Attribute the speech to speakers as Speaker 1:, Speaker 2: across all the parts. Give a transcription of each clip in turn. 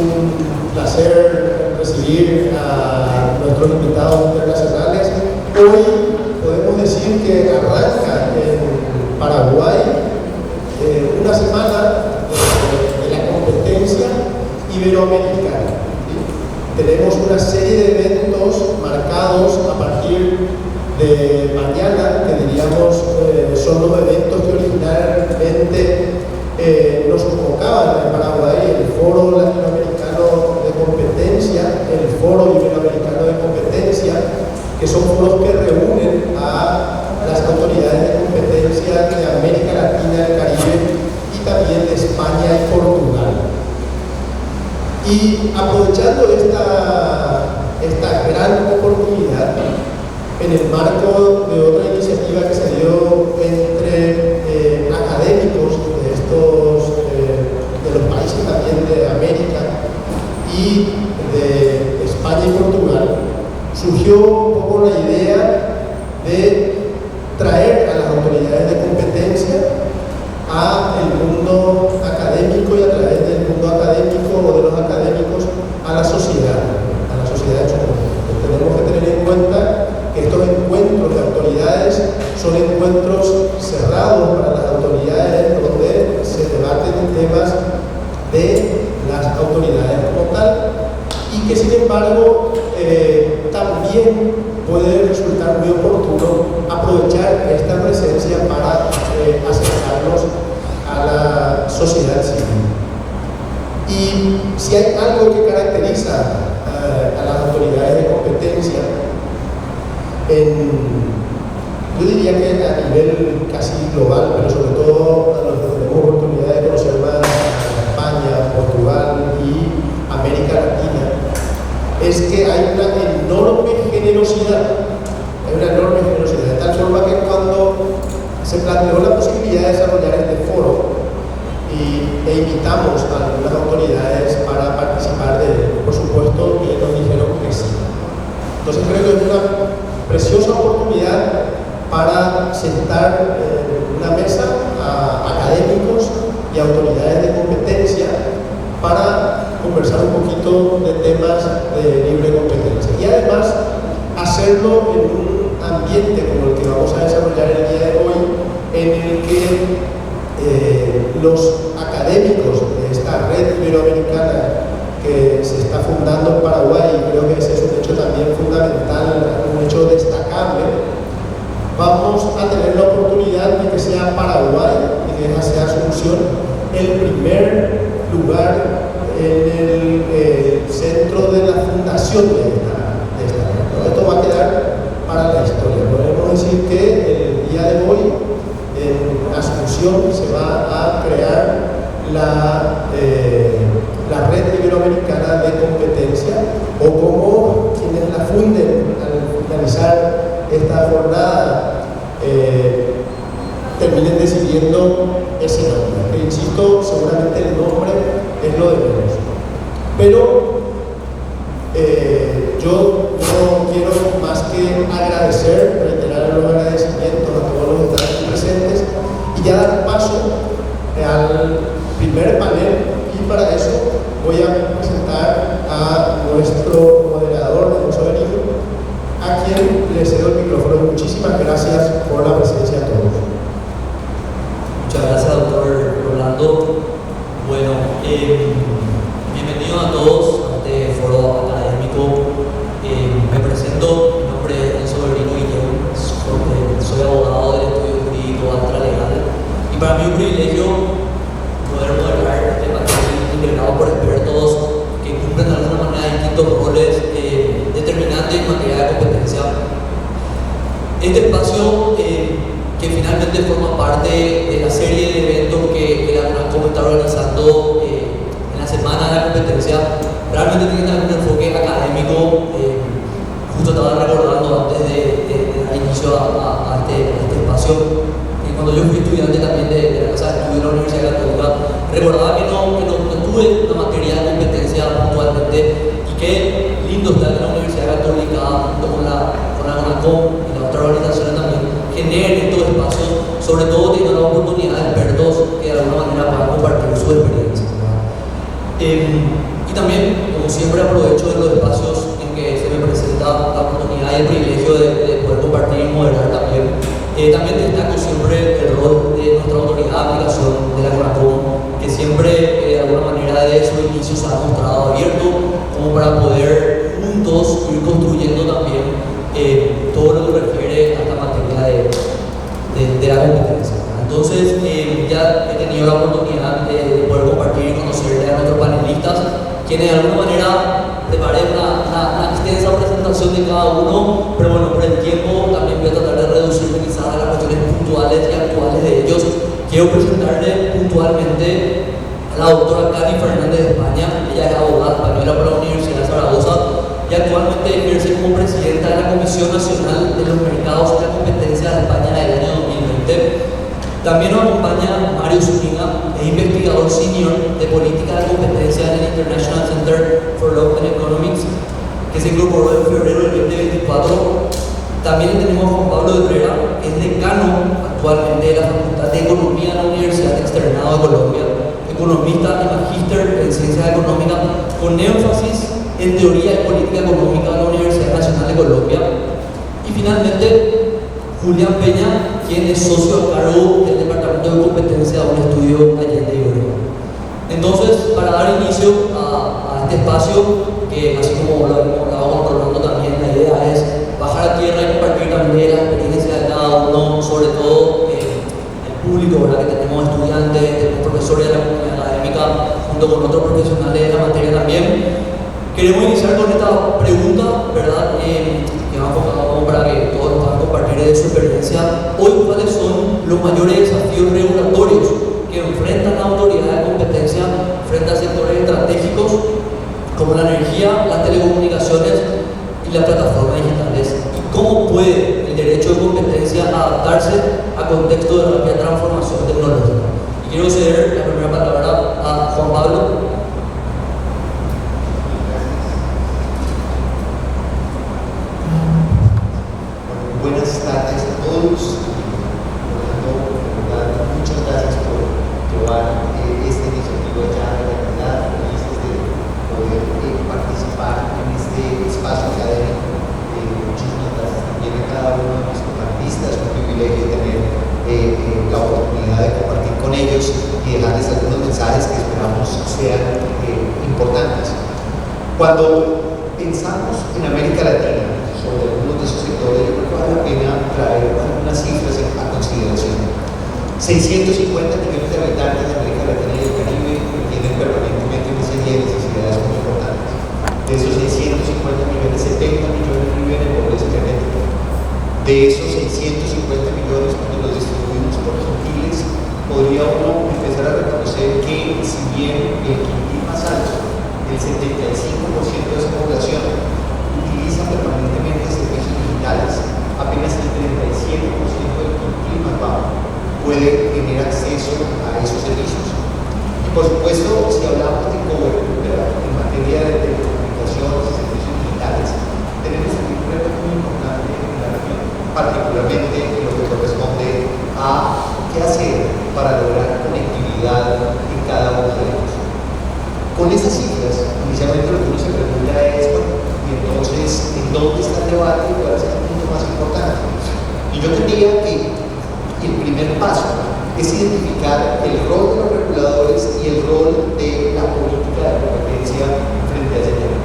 Speaker 1: un placer recibir a nuestros invitados internacionales. Hoy podemos decir que arranca en Paraguay una semana de la competencia iberoamericana. Tenemos una serie de eventos marcados a partir de mañana, que diríamos son los eventos que originalmente nos convocaban en Paraguay: el Foro Latinoamericano de Competencia, el Foro Iberoamericano de Competencia, que son foros que reúnen a las autoridades de competencia de América Latina, el Caribe y también de España y Portugal. Y aprovechando esta gran oportunidad, en el marco de otra iniciativa que se dio entre académicos de los países también de América y de España y Portugal, surgió un poco la idea de traer a las autoridades de competencia al mundo académico y a través del mundo académico o de los académicos a la sociedad en su conjunto. Tenemos que tener en cuenta que estos encuentros de autoridades son encuentros cerrados para las autoridades, donde se debaten temas de las autoridades como tal, y que sin embargo también puede resultar muy oportuno aprovechar esta presencia para acercarnos a la sociedad civil. Y si hay algo que caracteriza a las autoridades de competencia, yo diría que a nivel casi global, pero sobre todo a los que tenemos oportunidad de conocer más España, Portugal y América Latina, es que hay una enorme generosidad. De tal forma que cuando se planteó la posibilidad de desarrollar este foro e invitamos a algunas autoridades para participar de él, por supuesto que nos dijeron que sí. Entonces creo que es una preciosa oportunidad para sentar en una mesa a académicos y autoridades de competencia para conversar un poquito de temas de libre competencia y además hacerlo en un ambiente como el que vamos a desarrollar el día de hoy, en el que los académicos de esta red iberoamericana que se está fundando en Paraguay, y creo que ese es un hecho también fundamental, un hecho destacable, vamos a tener la oportunidad de que sea Paraguay y que sea Asunción el primer lugar en el centro de la fundación de esta red. Esto va a quedar para la historia. Podemos decir que el día de hoy en Asunción se va a crear la red iberoamericana de competencia, o como quienes la funden al finalizar esta jornada terminen decidiendo ese nombre. Que, insisto, seguramente el nombre es lo de menos. Pero yo no quiero más que agradecer, reiterar los agradecimientos a todos los que están aquí presentes y ya dar paso al primer panel, y para eso voy a presentar a nuestro moderador, José Benito, a quien le cedo el micrófono. Muchísimas gracias por la presencia a todos.
Speaker 2: Muchas gracias, doctor Rolando. Bueno, bienvenido a todos a este foro académico. Me presento, mi nombre es Enzo Berlino Guillén, soy abogado del estudio jurídico Astra Legal, y para mí es un privilegio poder moderar este panel integrado por expertos que cumplen de alguna manera distintos roles determinantes en materia de competencia. Este espacio que finalmente forma parte de la serie de eventos que la UNACOM está organizando en la Semana de la Competencia, realmente tiene algún enfoque académico. Justo estaba recordando antes de dar inicio a este espacio, que cuando yo fui estudiante también de la Casa de Estudios de la Universidad Católica, recordaba que no tuve una materia de competencia puntualmente, y qué lindo está que la Universidad Católica, junto con la UNACOM y las otras organizaciones también, generen estos espacios, sobre todo teniendo la oportunidad de expertos que de alguna manera puedan compartir su experiencia. Y Y también, como siempre, aprovecho de los espacios en que se me presenta la oportunidad y el privilegio de poder compartir y moderar también. También destaco siempre el rol de nuestra autoridad de aplicación de la CONACOM, que siempre, de alguna manera, desde su inicio se ha mostrado abierto como para poder juntos ir construyendo también todo lo que refiere a esta materia de la competencia. Entonces, ya he tenido la oportunidad de poder compartir y conocer a nuestros panelistas, quienes de alguna manera preparé una extensa presentación de cada uno, pero bueno, por el tiempo también voy a tratar de reducirme quizás a las cuestiones puntuales y actuales de ellos. Quiero presentarle puntualmente a la doctora Cari Fernández de España. Ella es abogada española por la Universidad de Zaragoza y actualmente ejerce como presidenta de la Comisión Nacional de los Mercados y la Competencia de España del año 2020. También nos acompaña Mario Zúñiga, es investigador senior de política de competencia en el International Center for Law and Economics, que se incorporó en febrero del 2024. También tenemos a Juan Pablo Herrera, que es decano actualmente de la Facultad de Economía de la Universidad Externado de Colombia, economista y magíster en Ciencias Económicas, con énfasis en Teoría y Política Económica de la Universidad Nacional de Colombia. Y finalmente, Julián Peña, quien es socio a cargo del Departamento de Competencia de un estudio Allende y Oregón. Entonces, para dar inicio a este espacio, que así como lo vamos hablando también, la idea es bajar a tierra y compartir también la experiencia de cada uno, sobre todo el público, ¿verdad? Que tenemos estudiantes, tenemos profesores de la comunidad académica, junto con otros profesionales de la materia también. Queremos iniciar con esta pregunta, ¿verdad? Que va enfocado como para que todos puedan compartir de su experiencia. Hoy, ¿cuáles son los mayores desafíos regulatorios que enfrentan la autoridad de competencia frente a sectores estratégicos como la energía, las telecomunicaciones y las plataformas digitales? ¿Y cómo puede el derecho de competencia adaptarse a contextos de rápida transformación tecnológica? Y quiero ceder la primera palabra a Juan Pablo.
Speaker 3: Buenas tardes a todos. Muchas gracias por llevar esta iniciativa ya a la realidad. Felices de poder participar en este espacio académico. Muchísimas gracias también a cada uno de nuestros panelistas. Es un privilegio tener la oportunidad de compartir con ellos y dejarles algunos mensajes que esperamos sean importantes. Cuando pensamos en América Latina, sobre algunos de esos sectores, yo creo que vale la pena traer algunas cifras a consideración. 650 millones de habitantes de América Latina y el Caribe tienen permanentemente una serie de necesidades muy importantes. De esos 650 millones, 70 millones viven en pobreza energética. De esos 650 millones, cuando los distribuimos por quintiles, podría uno empezar a reconocer que, si bien el quintil más alto, el 75% de esa población, utiliza permanentemente servicios digitales, apenas el 37% del quintil más bajo puede tener acceso a esos servicios. Y por supuesto, si hablamos de cobertura en materia de telecomunicaciones y servicios digitales, tenemos un reto muy importante en la región, particularmente en lo que corresponde a qué hacer para lograr conectividad en cada uno de ellos. Con esas cifras, inicialmente lo que uno se pregunta es, bueno, y entonces, ¿en dónde está el debate y cuál es el punto más importante? Y yo diría que el primer paso es identificar el rol de los reguladores y el rol de la política de competencia frente a ese tema.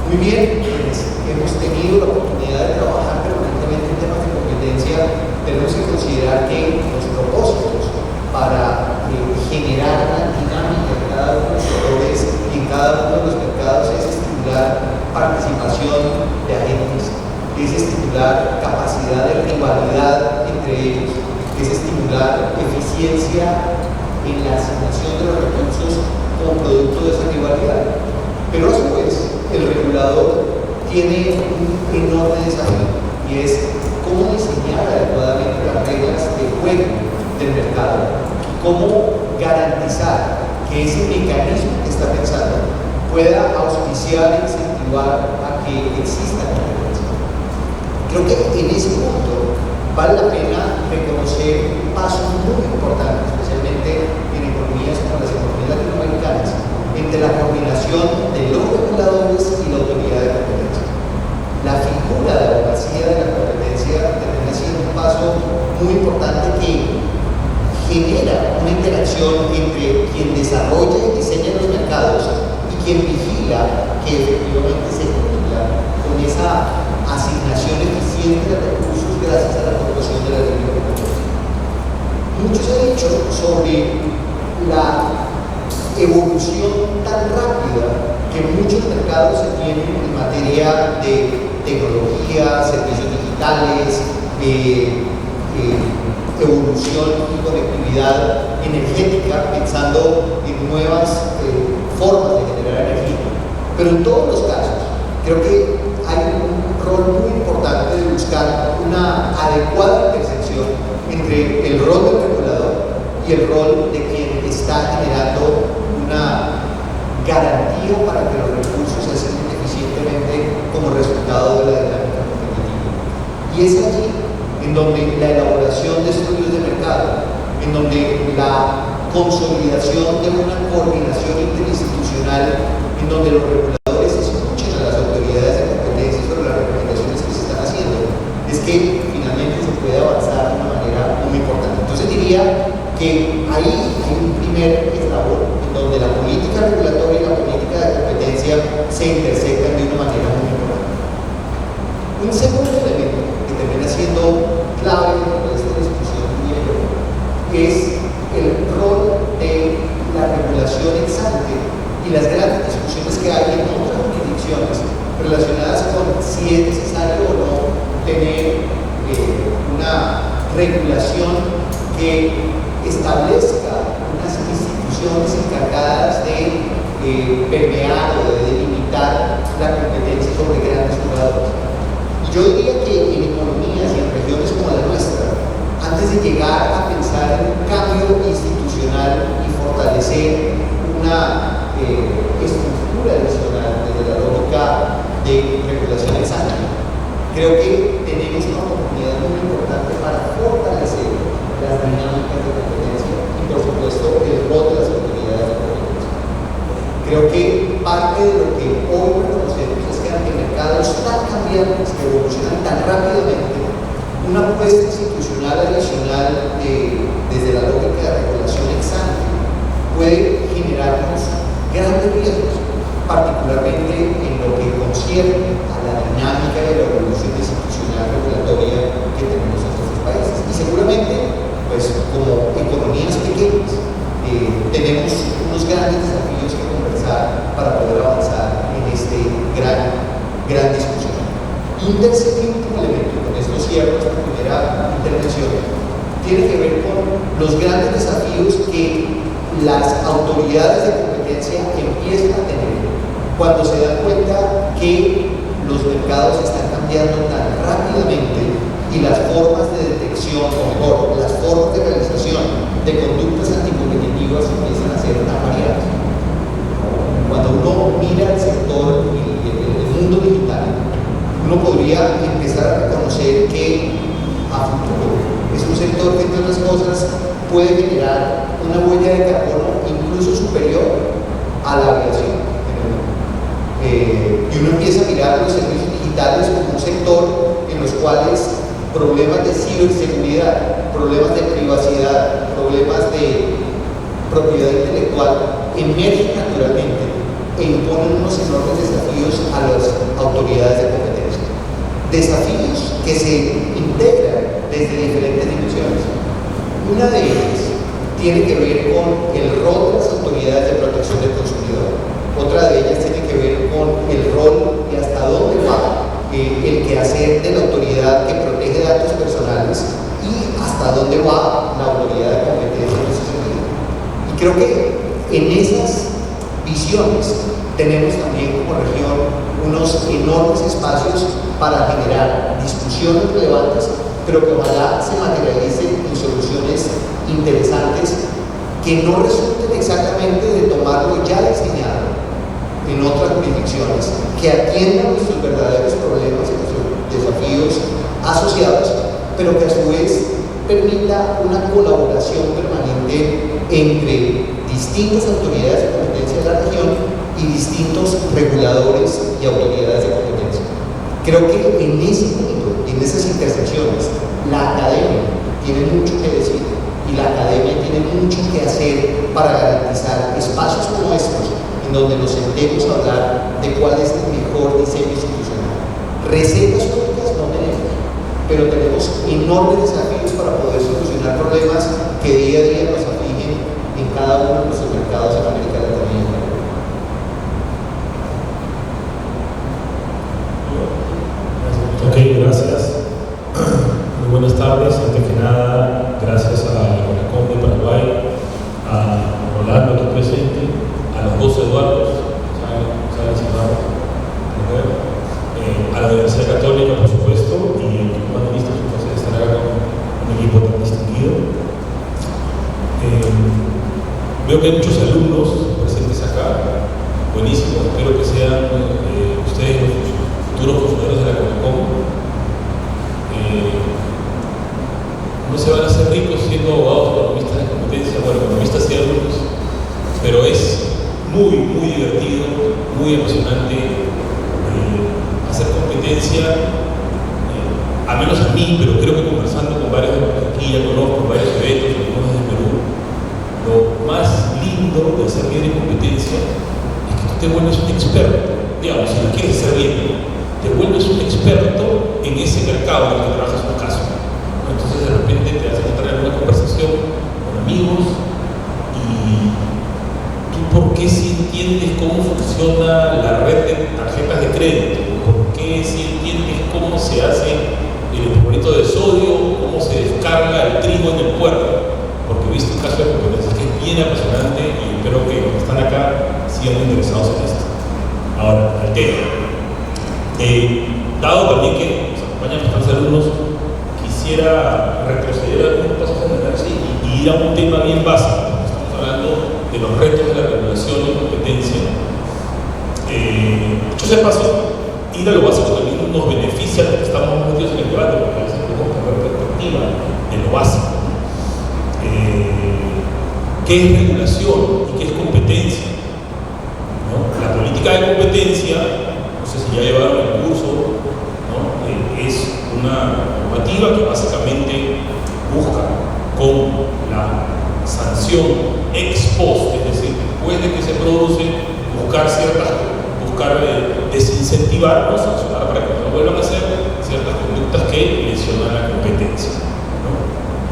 Speaker 3: Muy bien, quienes hemos tenido la oportunidad de trabajar permanentemente en temas de competencia, tenemos que considerar que los propósitos para generar una dinámica en cada uno de los sectores y en cada uno de los mercados es estimular participación de agentes, es estimular capacidad de rivalidad entre ellos, es estimular eficiencia en la asignación de los recursos como producto de esa rivalidad. Pero a su vez, el regulador tiene un enorme desafío y es cómo diseñar adecuadamente las reglas de juego del mercado, cómo garantizar que ese mecanismo que está pensando pueda auspiciar e incentivar a que exista competencia. Creo que en ese punto vale la pena reconocer pasos muy importantes, especialmente en economías como las economías latinoamericanas, entre la coordinación de los reguladores y la autoridad de competencia. La figura de abogacía de la competencia termina siendo un paso muy importante que genera una interacción entre quien desarrolla y diseña los mercados y quien vigila que efectivamente se cumpla con esa asignación eficiente de recursos gracias a la aprobación de la ley de competencia. Mucho se ha dicho sobre la evolución tan rápida que muchos mercados se tienen en materia de tecnología, servicios digitales, evolución y conectividad energética, pensando en nuevas formas de generar energía. Pero en todos los casos, creo que hay un rol muy importante de buscar una adecuada intersección entre el rol del regulador y el rol de quien está generando una garantía para que los recursos se asignen eficientemente como resultado de la dinámica competitiva. Y es allí en donde la elaboración de estudios de mercado, en donde la consolidación de una coordinación interinstitucional, en donde los reguladores escuchen a las autoridades de competencia sobre las recomendaciones que se están haciendo, es que finalmente se puede avanzar de una manera muy importante. Entonces diría que ahí hay un primer eslabón en donde la política regulatoria y la política de competencia se intersectan de una manera muy importante. Un segundo elemento que termina siendo clave en esta discusión es el rol de la regulación ex ante y las grandes discusiones que hay en otras jurisdicciones relacionadas con si es necesario o no tener una regulación que establezca unas instituciones encargadas de permear o de delimitar la competencia sobre grandes jugadores. Yo diría que en economías y en regiones como la nuestra, antes de llegar a pensar en un cambio institucional y fortalecer una estructura adicional desde la lógica de regulación ex ante, creo que tenemos una oportunidad muy importante para fortalecer las dinámicas de competencia y, por supuesto, el rol de las autoridades de competencia. Creo que parte de lo que hoy reconocemos es que ante mercados tan cambiantes que evolucionan tan rápidamente, una apuesta institucional adicional desde la lógica de regulación ex ante puede generarnos grandes riesgos, particularmente en lo que concierne a la dinámica de la evolución institucional regulatoria que tenemos en nuestros países. Y seguramente, pues como economías pequeñas, tenemos unos grandes desafíos que conversar para poder avanzar en este gran discusión. Y un tercer y último elemento, con esto cierro esta primera intervención, tiene que ver con los grandes desafíos que las autoridades de competencia empiezan a tener cuando se dan cuenta que los mercados están cambiando tan rápidamente y las formas de detección, o mejor, las formas de realización de conductas anticompetitivas empiezan a ser tan variadas. Cuando uno mira el sector y el mundo digital, uno podría empezar a reconocer que a futuro es un sector que, entre otras cosas, puede generar una huella de carbono incluso superior a la aviación. Y uno empieza a mirar los servicios digitales como un sector en los cuales problemas de ciberseguridad, problemas de privacidad, problemas de propiedad intelectual emergen naturalmente e imponen unos enormes desafíos a las autoridades de competencia. Desafíos que se integran desde diferentes dimensiones. Una de ellas tiene que ver con el rol de las autoridades de protección del consumidor. Otra de ellas tiene que ver con el rol y hasta dónde va el quehacer de la autoridad que protege datos personales y hasta dónde va la autoridad de competencia en ese sentido. Y creo que en esas visiones tenemos también como región unos enormes espacios para generar discusiones relevantes, pero que ojalá se materialicen en soluciones interesantes que no resulten exactamente de tomar lo ya diseñado en otras jurisdicciones, que atiendan nuestros verdaderos problemas y nuestros desafíos asociados, pero que a su vez permita una colaboración permanente entre distintas autoridades de competencia de la región y distintos reguladores y autoridades de competencia. Creo que en ese punto, en esas intersecciones, la academia tiene mucho que decir y la academia tiene mucho que hacer para garantizar espacios como estos, en donde nos sentemos a hablar de cuál es el mejor diseño institucional. Recetas únicas no tenemos, pero tenemos enormes desafíos para poder solucionar problemas que día a día nos afligen en cada uno de nuestros mercados en América Latina y en Caribe.
Speaker 4: Ok, gracias. Muy buenas tardes. Antes que nada, gracias a la CONACOM de Paraguay, a Rolando aquí presente, a los dos Eduardos, a la Universidad Católica, por supuesto, y el equipo panelista, es un placer estar acá con un equipo tan distinguido. Veo que hay muchos alumnos presentes acá, buenísimo, espero que sean ustedes los futuros funcionarios de la CONACOM. No se van a hacer ricos siendo abogados o economistas de competencia, bueno, economistas y alumnos, pero es muy divertido, muy emocionante hacer competencia, a menos a mí, pero creo que conversando con varios de los que aquí ya conozco, varios eventos, algunos de Perú, lo más lindo de hacer bien en competencia es que tú te vuelves un experto, digamos, si lo quieres hacer bien, te vuelves un experto en ese mercado en el que trabajas un caso. Entonces de repente te vas a encontrar en una conversación con amigos y tú por qué si entiendes cómo funciona la red de tarjetas de crédito, por qué si entiendes cómo se hace el hipoclorito de sodio, cómo se descarga el trigo en el puerto, porque viste un caso de competencia que es bien apasionante y espero que los que están acá sigan interesados en esto. Ahora, el tema. Dado también que nos acompañan bastantes alumnos, quisiera retroceder algunos pasos generales y ir a un tema bien básico. Estamos hablando de los retos de la regulación y competencia. Dicho sea paso, ir a lo básico también nos beneficia porque estamos metidos en el debate, porque a veces tenemos que ver perspectiva de lo básico. ¿Qué es regulación y qué es competencia? ¿No? La política de competencia, no sé si ya llevaron el curso, ¿no? Es una normativa que básicamente busca con la sanción ex post, es decir, después de que se produce, buscar desincentivar o sancionar para que no lo vuelvan a hacer ciertas conductas que lesionan la competencia, ¿no?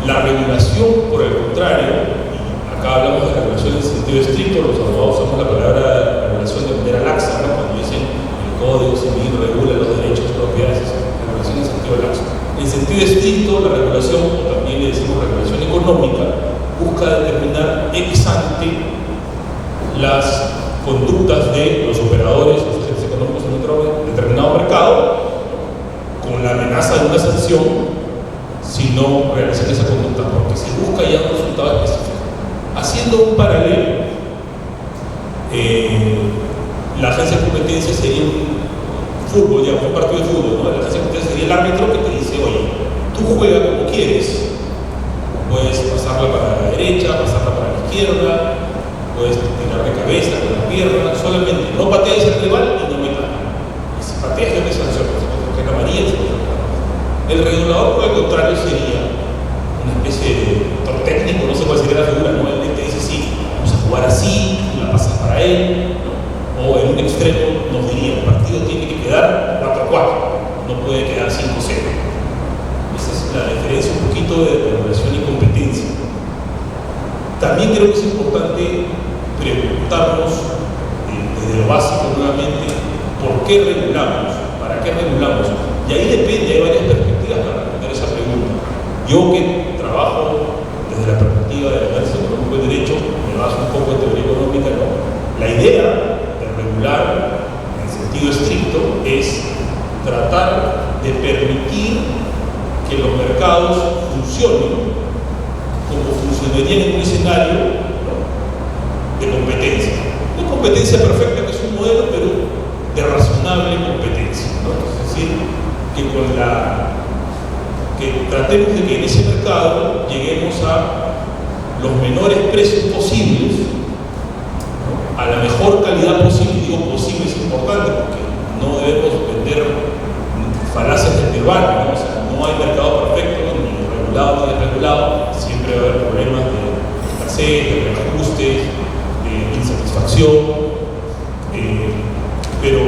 Speaker 4: La regulación, por el contrario, y acá hablamos de regulación en sentido estricto, los abogados usamos la palabra regulación de manera laxa, ¿no? Cuando dicen el Código Civil regula los derechos y propiedades, regulación en sentido laxo. En sentido estricto, la regulación, o también le decimos regulación económica, busca determinar ex ante las conductas de los operadores, los agentes económicos en un determinado mercado, con la amenaza de una sanción si no realizan esa conducta, porque se busca ya un resultado específico. Haciendo un paralelo, la agencia de competencia sería un fútbol, digamos, un partido de fútbol, ¿no? La agencia de competencia sería el árbitro que te dice, oye, tú juega como quieres, puedes pasarla para la derecha, pasarla para la izquierda, puedes tirar de cabeza, con la pierna, solamente no patees al rival y no metas. Y si pateas, ya te sancionas, porque la amarilla es otra. El regulador, por el contrario, sería una especie de director técnico, no sé cuál sería la figura, ¿no? El que dice, sí, vamos a jugar así, y la pasas para él, ¿no? O en un extremo nos diría, el partido tiene que quedar 4-4, no puede quedar 5-0. Esa es la diferencia un poquito de regulación y competencia. También creo que es importante preguntarnos desde lo básico nuevamente, ¿por qué regulamos? ¿Para qué regulamos? Y ahí depende, hay varias perspectivas para responder esa pregunta. Yo que trabajo desde la perspectiva del análisis económico de derecho, me baso un poco en teoría económica, ¿no? La idea de regular en sentido estricto es tratar de permitir que los mercados funcionen como funcionarían en un escenario, ¿no?, de competencia. No competencia perfecta, que es un modelo, pero de razonable competencia, ¿no? Es decir, que tratemos de que en ese mercado lleguemos a los menores precios posibles, ¿no? A la mejor calidad posible. Digo posible es importante porque no debemos vender falacias del nirvana, ¿no? O sea, no hay mercado perfecto, ni regulado ni desregulado, siempre va a haber problemas de escasez, de reajustes, de insatisfacción, pero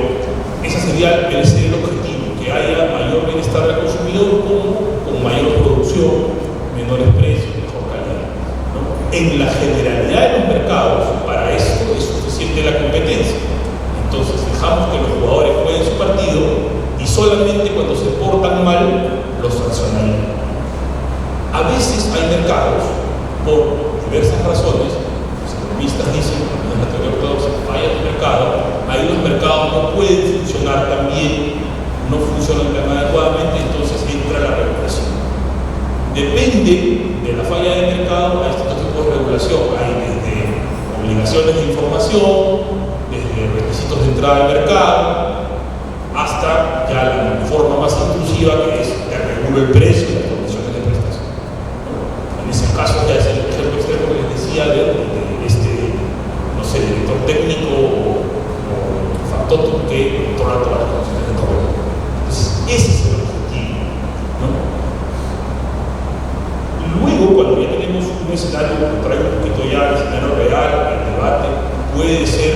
Speaker 4: ese sería el objetivo, que haya mayor bienestar del consumidor con mayor producción, menores precios, mejor calidad, ¿no? En la generalidad de los mercados, para esto es suficiente la competencia. Entonces dejamos que los jugadores jueguen su partido y solamente cuando se portan mal los sancionarían. A veces hay mercados, por diversas razones, los economistas dicen, en la teoría ortodoxa, falla el mercado, ahí los mercados no pueden funcionar tan bien, no funcionan tan adecuadamente, entonces entra la regulación. Depende de la falla del mercado, hay distintos tipos de regulación, hay desde obligaciones de información, desde requisitos de entrada al mercado, hasta ya la forma más intrusiva que es que regula el precio y las condiciones de prestación. En ese caso ya es el ejemplo extremo que les decía de no sé, director técnico o factotum que controla todas las condiciones de trabajo. Entonces, ese es el objetivo, ¿no? Luego, cuando ya tenemos un escenario que trae un poquito ya el escenario real, el debate, puede ser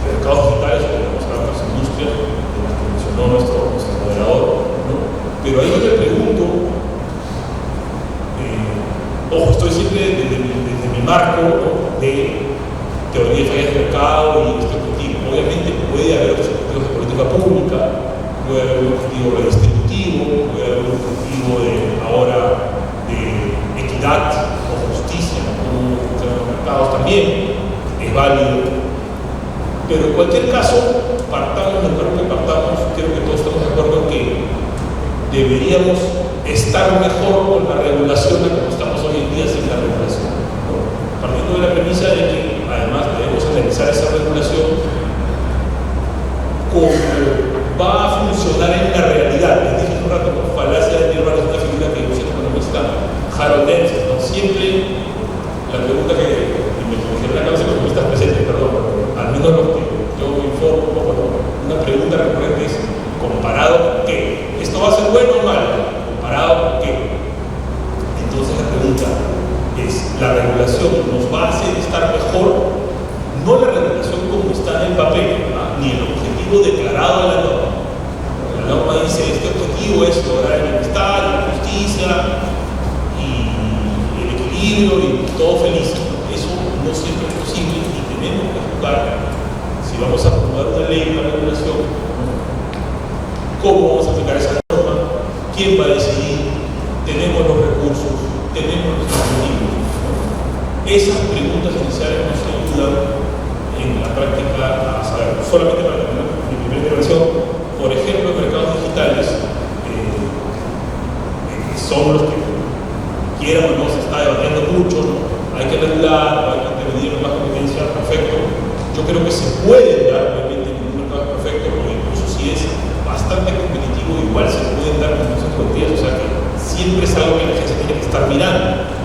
Speaker 4: mercados digitales o podemos hablar de otras industrias, de las que mencionó nuestro moderador, ¿no? Pero ahí yo le pregunto, ojo, estoy siempre desde mi marco, ¿no?, de teoría de fallas de mercado y este objetivo. Obviamente puede haber otros objetivos de política pública, puede haber un objetivo redistributivo, puede haber un objetivo ahora de equidad o justicia, como funcionan los mercados también, es válido. Pero en cualquier caso, partamos del marco que partamos, creo que todos estamos de acuerdo en que deberíamos estar mejor con la regulación de como estamos hoy en día sin la regulación, ¿no? Partiendo de la premisa de que además debemos analizar esa regulación cómo va a funcionar en la realidad. Les dije hace un rato, ¿no? Falacia de nirvana es una figura que usa el economista Harold Dempsey, ¿no? Siempre la pregunta que me dijeron acá los economistas presentes, perdón, al menos lo que yo me informo, una pregunta recurrente es ¿comparado con qué? ¿Esto va a ser bueno o malo? ¿Comparado con qué? Entonces la pregunta es, ¿la regulación nos va a hacer estar mejor? No la regulación como está en el papel, ¿no?, ni el objetivo declarado en la norma. La norma dice, este objetivo es lograr el bienestar, la justicia y el equilibrio y todo feliz. Eso no siempre es posible y tenemos que jugar, si vamos a aprobar una ley, una regulación, ¿cómo vamos a aplicar esa norma? ¿Quién va a decidir? ¿Tenemos los recursos? ¿Tenemos los objetivos? Esas preguntas iniciales nos ayudan en la práctica a saber, solamente para terminar mi primera intervención, por ejemplo, en mercados digitales, son los que quieran o no se está debatiendo mucho, ¿no? Hay que regular, hay que intervenir en más competencia, perfecto. Yo creo que se pueden dar, obviamente, en un mercado perfecto, porque incluso si es bastante competitivo, igual se pueden dar condiciones colectivas, o sea que siempre es algo que la agencia tiene que estar mirando.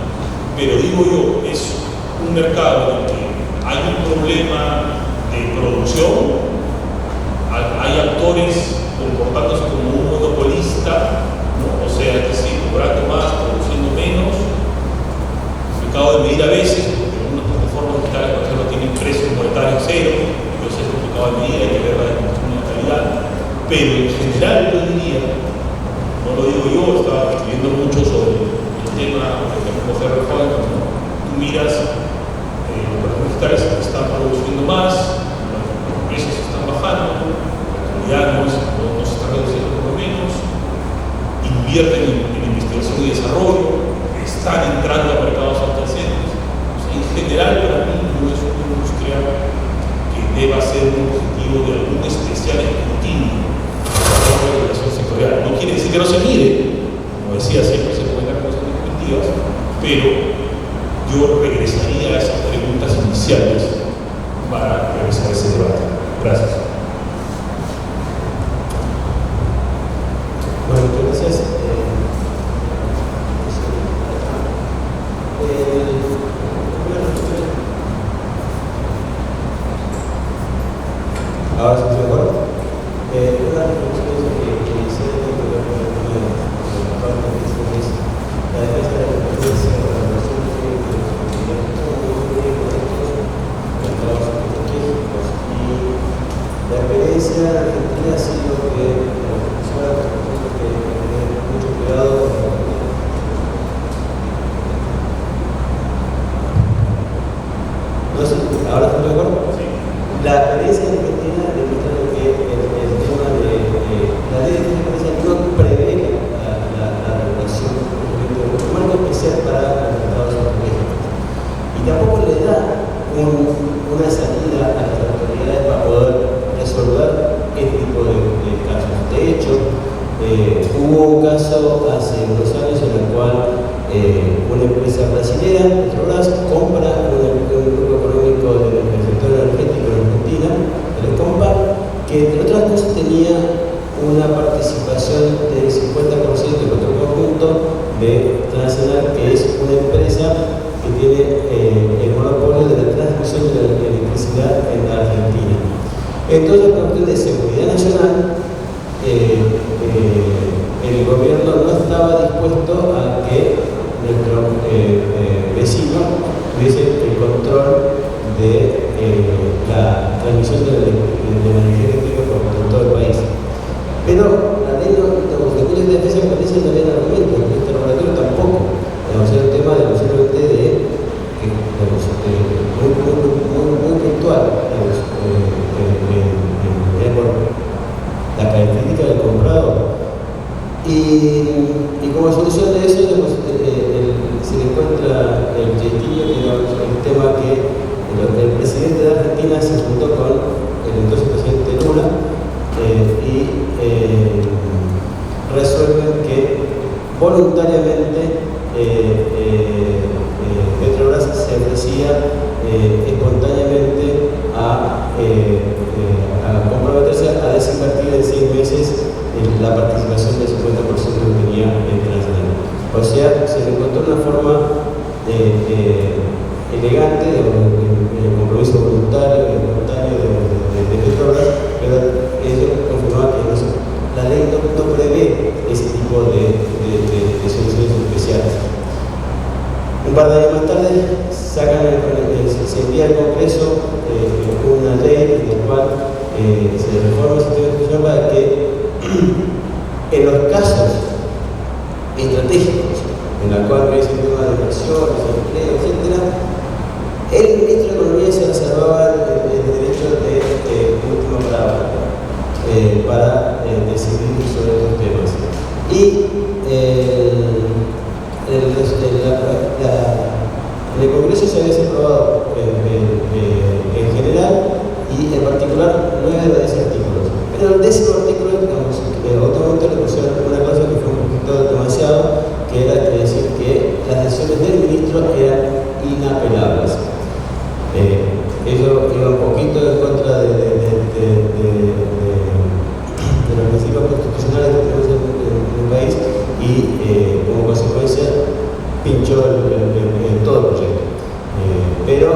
Speaker 4: Pero digo yo, es un mercado en el que hay un problema de producción, hay actores comportándose como un monopolista, ¿no? O sea, es decir, cobrando más, produciendo menos, complicado de medir a veces, porque algunas plataformas digitales, por ejemplo, tienen precios monetarios cero, entonces es complicado de medir, hay que ver la distribución de la calidad, pero en general yo diría, no lo digo yo, estaba escribiendo mucho sobre el tema, por ejemplo, Ferrer Joven, tú miras los digitales están produciendo más, los precios están bajando, la calidad no se está reduciendo por lo menos, invierten en investigación y desarrollo, están entrando a mercados adyacentes. En general, para mí no es una industria que deba ser un objetivo de algún especial escrutinio de la regulación sectorial. No quiere decir que no se mire, como decía, siempre se pueden dar cosas objetivas, pero yo regresaría a esas preguntas iniciales para regresar a ese debate. Gracias.
Speaker 1: Bueno, muchas gracias.
Speaker 5: se mejor. Una de las reflexiones que hice tiene que ver con el tema de la parte que es la defensa de la competencia, la relación de los mercados estratégicos. Y la experiencia argentina ha sido que la profesora tiene que tener mucho cuidado con no sé, ahora está mejor. Sí. La experiencia argentina demuestra que el tema de la ley de transparencia no prevé la regulación de un marco especial para los mercados estratégicos y tampoco le da una salida a las autoridades para poder resolver este tipo de casos. De hecho, hubo un caso hace unos años en el cual una empresa brasileña, Petrobras, compra un grupo económico del sector energético en Argentina, Telecompa, que entre otras cosas tenía una participación del 50% en otro conjunto de Transnacional, que es una empresa que tiene el monopolio de la transmisión de la electricidad en Argentina. Entonces, por cuestión de seguridad nacional, el gobierno no estaba dispuesto a que nuestro vecino tuviese el control de la transmisión de la energía eléctrica por todo el país. Pero la ley de defensa de competencia no tiene argumento, este laboratorio tampoco. O sea, el tema de simplemente muy puntual, la característica del comprador. Y como solución de eso, se le encuentra el jeitillo, que era el tema que el presidente de Argentina se juntó con el entonces presidente Lula y resuelven que voluntariamente Petrobras se ofrecía espontáneamente a comprometerse a desinvertir en 6 meses la participación del 50% que tenía en Transnacional. O sea, se le encontró una forma elegante de compromiso voluntario de Petrobras, pero eso confirmaba que la ley no prevé ese tipo de soluciones especiales. Un par de años más tarde se envía al Congreso una ley en la cual se reforma el sistema institucional para que en los casos estratégicos en la cual hay el tema de inversiones, empleo, etc., el ministro de Economía se reservaba el derecho de última palabra para decidir sobre estos temas. Y en el Congreso se había aprobado en general y en particular 9 de 10 artículos. Pero el 10º artículo, digamos, automáticamente le pusieron una cosa que fue un poquito demasiado, que era decir que las decisiones del ministro eran inapelables. Ello iba un poquito en contra de los principios constitucionales que tenemos en el país y como consecuencia pinchó todo el proyecto. Pero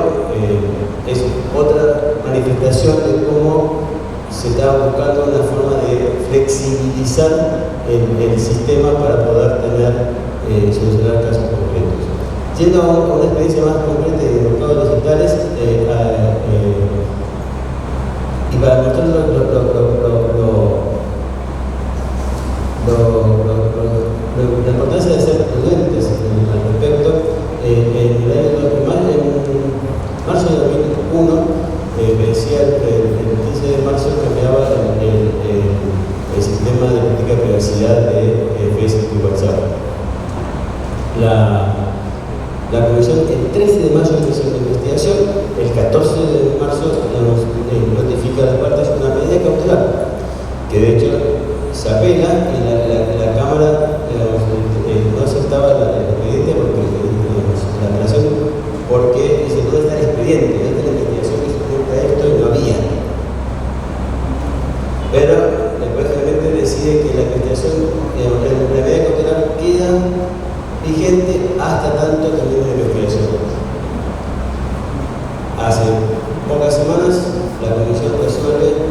Speaker 5: es otra manifestación de cómo se estaba buscando una forma de flexibilizar el sistema para poder solucionar casos concretos. Yendo a una experiencia más concreta de mercados digitales, y para mostrar la importancia de ser prudentes al respecto, en marzo de 2001, decía el 15 de marzo cambiaba el sistema de política de privacidad de Facebook y WhatsApp. La Comisión el 13 de mayo inició la investigación, el 14 de marzo notifica a las partes una medida cautelar, que de hecho se apela y la Cámara no aceptaba el expediente la apelación, porque dice dónde está el expediente, dónde está la investigación que supuesta esto y no había. Pero después finalmente decide que la investigación, la medida cautelar queda vigente hasta tanto termine la investigación. Hace pocas semanas la Comisión resuelve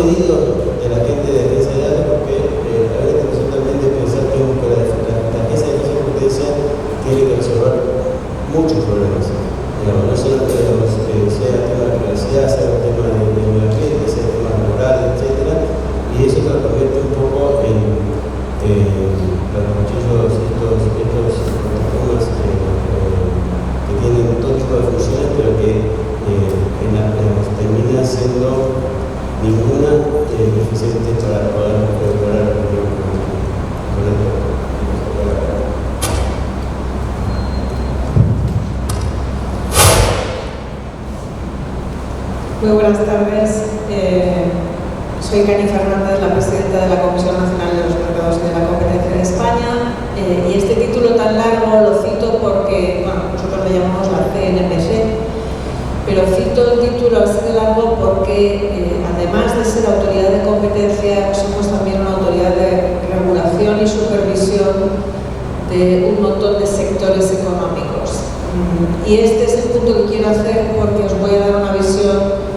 Speaker 5: pedidos de la gente de agencia de datos porque a veces totalmente pensar que la agencia de competencia tiene que resolver muchos problemas. Digamos, no solo sea el tema de privacidad, sea el tema de medio ambiente, sea el tema laboral, etc. Y eso se convierte un poco en los muchachos, estos plataformas que tienen todo tipo de funciones, pero que termina siendo ninguna eficiente para poder mejorar el
Speaker 6: Muy buenas tardes. Soy Cani Fernández, la presidenta de la Comisión Nacional de los Mercados de la Competencia de España. Y este título tan largo lo cito porque, bueno, nosotros le llamamos la CNMC, pero cito el título así de largo porque, además de ser autoridad de competencia, somos también una autoridad de regulación y supervisión de un montón de sectores económicos. Y este es el punto que quiero hacer porque os voy a dar una visión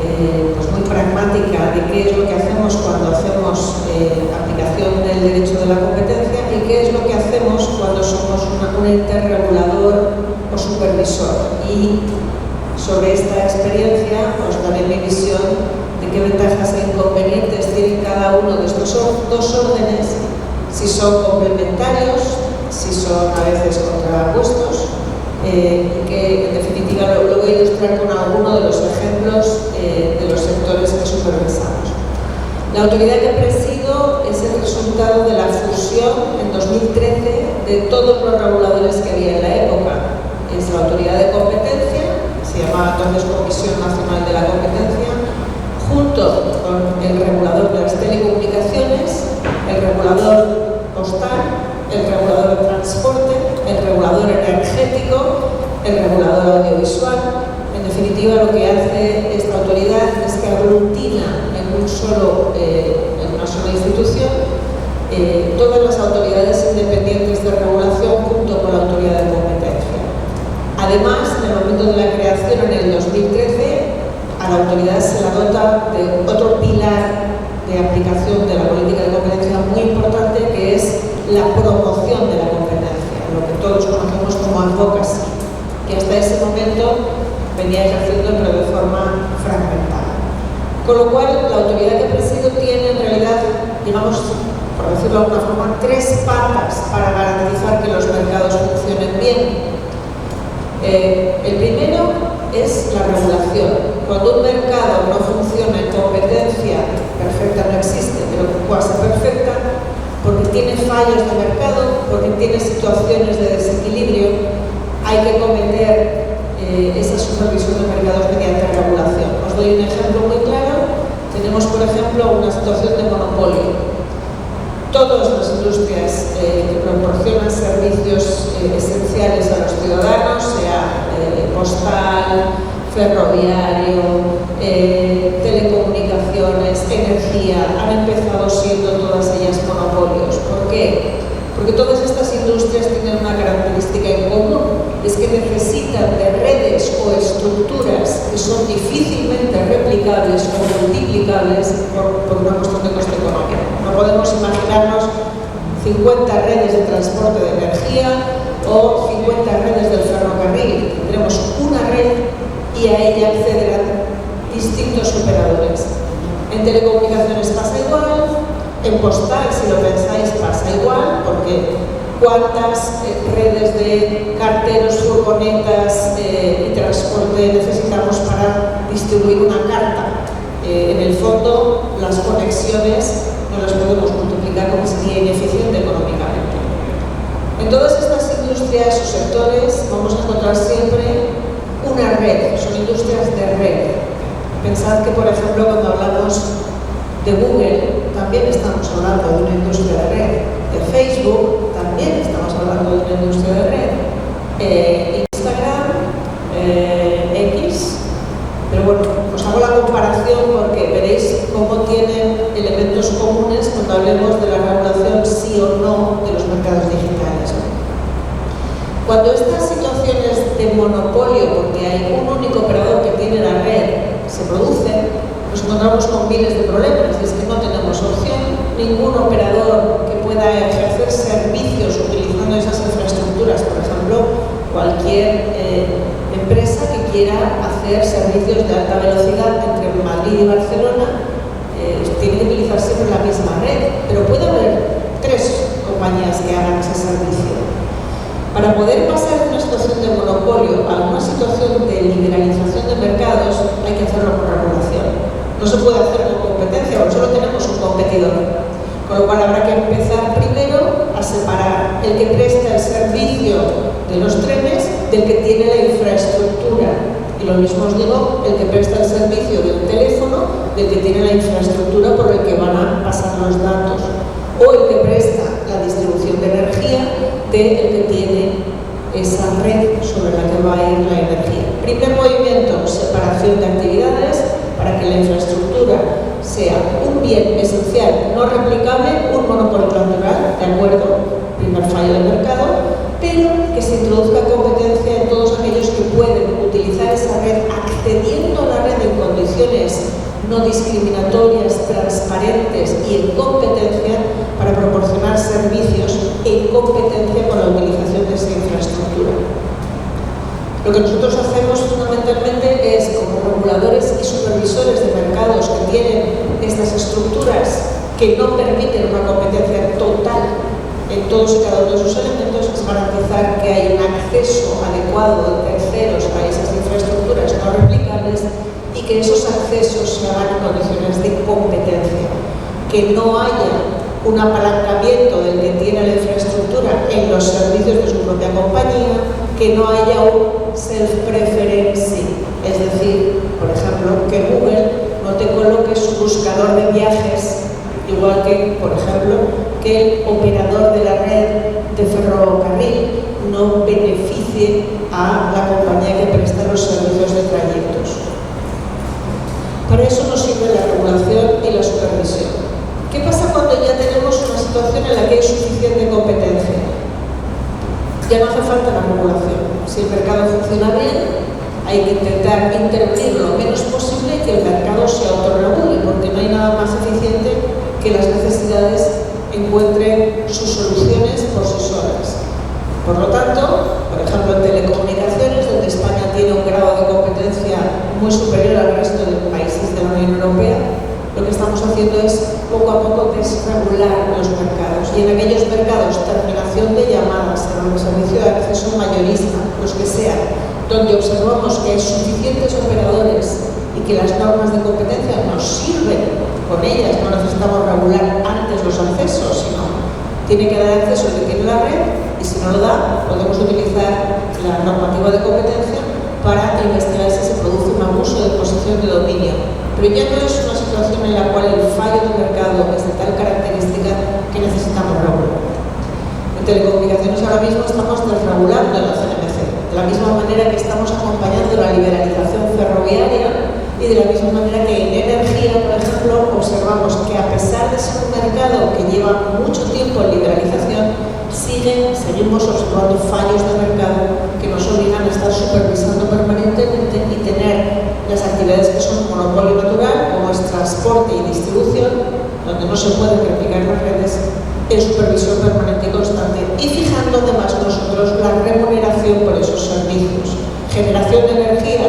Speaker 6: pues muy pragmática de qué es lo que hacemos cuando hacemos aplicación del derecho de la competencia y qué es lo que hacemos cuando somos un ente regulador o supervisor. Y sobre esta experiencia os daré mi visión de qué ventajas e inconvenientes tiene cada uno de estos dos órdenes, si son complementarios, si son a veces contrapuestos, y que en definitiva lo voy a ilustrar con alguno de los ejemplos de los sectores que supervisamos. La autoridad que presido es el resultado de la fusión en 2013 de todos los reguladores que había en la época. Es la autoridad de competencia, se llamaba entonces Comisión Nacional de la Competencia, junto con el regulador de las telecomunicaciones, el regulador postal, el regulador de transporte, el regulador energético, el regulador audiovisual. En definitiva, lo que hace esta autoridad es que aglutina en una sola institución todas las autoridades independientes de regulación junto con la autoridad de competencia. Además, en el momento de la creación, en el 2013, a la autoridad se la dota de otro pilar de aplicación de la política de competencia muy importante, que es la promoción de la competencia, lo que todos conocemos como advocacy, que hasta ese momento venía ejerciendo pero de forma fragmentada. Con lo cual, la autoridad que presido tiene en realidad, digamos, por decirlo de alguna forma, tres patas para garantizar que los mercados funcionen bien. El primero es la regulación. Cuando un mercado no funciona en competencia perfecta, no existe, pero cuasi perfecta, porque tiene fallos de mercado, porque tiene situaciones de desequilibrio, hay que cometer esa supervisión de mercados mediante regulación. Os doy un ejemplo muy claro. Tenemos, por ejemplo, una situación de monopolio. Todas las industrias que proporcionan servicios esenciales a los ciudadanos, sea postal, ferroviario, telecomunicaciones, energía, han empezado siendo todas ellas monopolios. ¿Por qué? Porque todas estas industrias tienen una característica en común, es que necesitan de redes o estructuras que son difícilmente replicables o multiplicables por una cuestión de coste económico. No podemos imaginarnos 50 redes de transporte de energía o 50 redes del ferrocarril. Tendremos una red y a ella accederán distintos operadores. En telecomunicaciones pasa igual. En postal, si lo pensáis, pasa igual, porque cuántas redes de carteros, furgonetas y transporte necesitamos para distribuir una carta. En el fondo, las conexiones no las podemos multiplicar porque sería ineficiente económicamente. En todas estas industrias o sectores vamos a encontrar siempre una red, son industrias de red. Pensad que, por ejemplo, cuando hablamos de Google, también estamos hablando de una industria de red. De Facebook, también estamos hablando de una industria de red. Instagram, X. Pero bueno, os hago la comparación porque veréis cómo tienen elementos comunes cuando hablemos de la regulación sí o no de los mercados digitales. Cuando estas situaciones de monopolio, porque hay un único operador que tiene la red, se producen, nos encontramos con miles de problemas, y es que no tenemos opción, ningún operador que pueda ejercer servicios utilizando esas infraestructuras, por ejemplo, cualquier empresa que quiera hacer servicios de alta velocidad entre Madrid y Barcelona, tiene que utilizar siempre la misma red, pero puede haber 3 compañías que hagan ese servicio. Para poder pasar de una situación de monopolio a una situación de liberalización de mercados, hay que hacerlo con regulación. No se puede hacer con competencia, porque solo tenemos un competidor. Con lo cual habrá que empezar primero a separar el que presta el servicio de los trenes del que tiene la infraestructura. Y lo mismo os digo, el que presta el servicio del teléfono del que tiene la infraestructura por el que van a pasar los datos. O el que presta la distribución de energía del que tiene esa red sobre la que va a ir la energía. Primer movimiento, separación de actividades para que la infraestructura sea un bien esencial, no replicable, un monopolio natural, ¿de acuerdo? Primer fallo del mercado, pero que se introduzca competencia en todos aquellos que pueden utilizar esa red accediendo a la red en condiciones no discriminatorias, transparentes y en competencia para proporcionar servicios en competencia con la utilización de esa infraestructura. Lo que nosotros hacemos fundamentalmente es, como reguladores y supervisores de mercados que tienen estas estructuras que no permiten una competencia total en todos y cada uno de sus elementos, es garantizar que hay un acceso adecuado de terceros a esas infraestructuras no replicables y que esos accesos se hagan en condiciones de competencia, que no haya un apalancamiento del que tiene la infraestructura en los servicios de su propia compañía, que no haya un self-preferencing, es decir, por ejemplo, que Google no te coloque su buscador de viajes, igual que, por ejemplo, que el operador de la red de ferrocarril no beneficie a la compañía que presta los servicios de trayectos. Para eso nos sirve la regulación y la supervisión. ¿Qué pasa cuando ya tenemos una situación en la que hay suficiente competencia? Ya no hace falta la regulación. Si el mercado funciona bien, hay que intentar intervenir lo menos posible y que el mercado se autorregule, porque no hay nada más eficiente que las necesidades encuentren sus soluciones por sí solas. Por lo tanto, por ejemplo, en telecomunicaciones, donde España tiene un grado de competencia muy superior al resto de países de la Unión Europea, lo que estamos haciendo es poco a poco desregular los mercados. Y en aquellos mercados, terminación de llamadas, servicio de acceso mayorista, los que sean, donde observamos que hay suficientes operadores y que las normas de competencia nos sirven con ellas, no necesitamos regular antes los accesos, sino tiene que dar acceso el que tiene la red, y si no lo da, podemos utilizar la normativa de competencia para investigar si se produce un abuso de posición de dominio. Pero ya no es una situación en la cual el fallo del mercado es de tal característica que necesitamos regular. En telecomunicaciones ahora mismo estamos desregulando en la CNMC, de la misma manera que estamos acompañando la liberalización ferroviaria y de la misma manera que en energía, por ejemplo, observamos que a pesar de ser un mercado que lleva mucho tiempo en liberalización, seguimos observando fallos de mercado que nos obligan a estar supervisando permanentemente y tener las actividades que son monopolio natural, como es transporte y distribución, donde no se pueden replicar las redes, en supervisión permanente y constante, y fijando además nosotros la remuneración por esos servicios. Generación de energía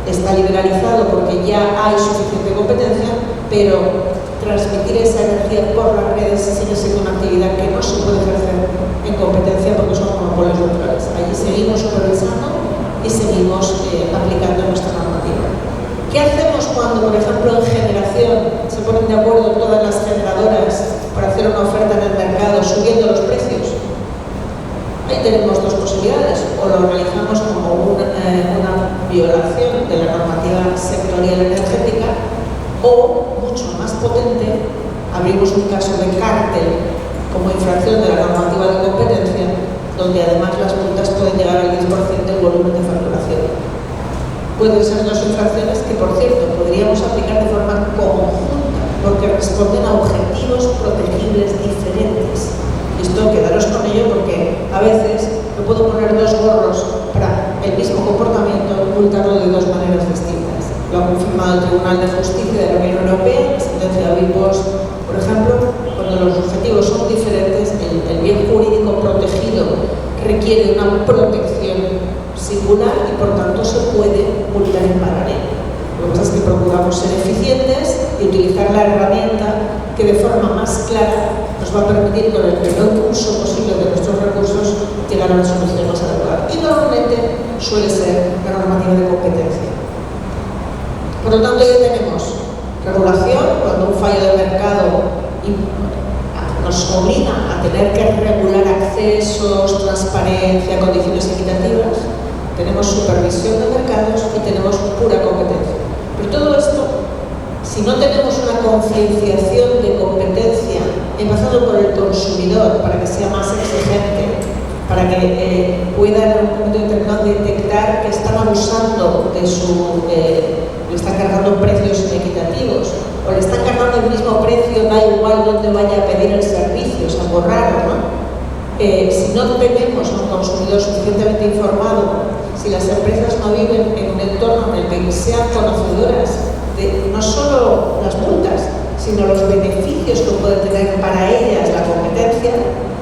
Speaker 6: está liberalizado porque ya hay suficiente competencia, pero transmitir esa energía por las redes sigue siendo una actividad que no se puede ejercer en competencia porque son monopolios naturales. Allí seguimos supervisando y seguimos aplicando nuestra normativa. ¿Qué hacemos cuando, por ejemplo, en generación se ponen de acuerdo todas las generadoras para hacer una oferta en el mercado subiendo los precios? Ahí tenemos dos posibilidades: o lo realizamos como una violación de la normativa sectorial energética, o, mucho más potente, abrimos un caso de cártel como infracción de la normativa de competencia, donde además las multas pueden llegar al 10% del volumen de facturación. Pueden ser dos infracciones que, por cierto, podríamos aplicar de forma conjunta, porque responden a objetivos protegibles diferentes. Esto, quedaros con ello, porque a veces me puedo poner dos gorros para el mismo comportamiento y multarlo de dos maneras distintas. lo ha confirmado el Tribunal de Justicia de la Unión Europea, la sentencia de Vipos, por ejemplo, cuando los objetivos son diferentes, el bien jurídico protegido requiere una protección singular y por tanto se puede multar en paralelo. Lo que pasa es que procuramos ser eficientes y utilizar la herramienta que de forma más clara nos va a permitir, con el menor uso posible de nuestros recursos, llegar a una solución más adecuada. Y normalmente suele ser la normativa de competencia. Por lo tanto, ya tenemos regulación, cuando un fallo del mercado nos obliga a tener que regular accesos, transparencia, condiciones equitativas. Tenemos supervisión de mercados y tenemos pura competencia. Pero todo esto, si no tenemos una concienciación de competencia, empezando por el consumidor, para que sea más exigente, para que pueda en un momento determinado detectar que están abusando de le están cargando precios inequitativos, o le están cargando el mismo precio, da igual dónde vaya a pedir el servicio, es algo raro, ¿no? Si no tenemos un consumidor suficientemente informado, si las empresas no viven en un entorno en el que sean conocedoras de no solo las multas, sino los beneficios que puede tener para ellas la competencia,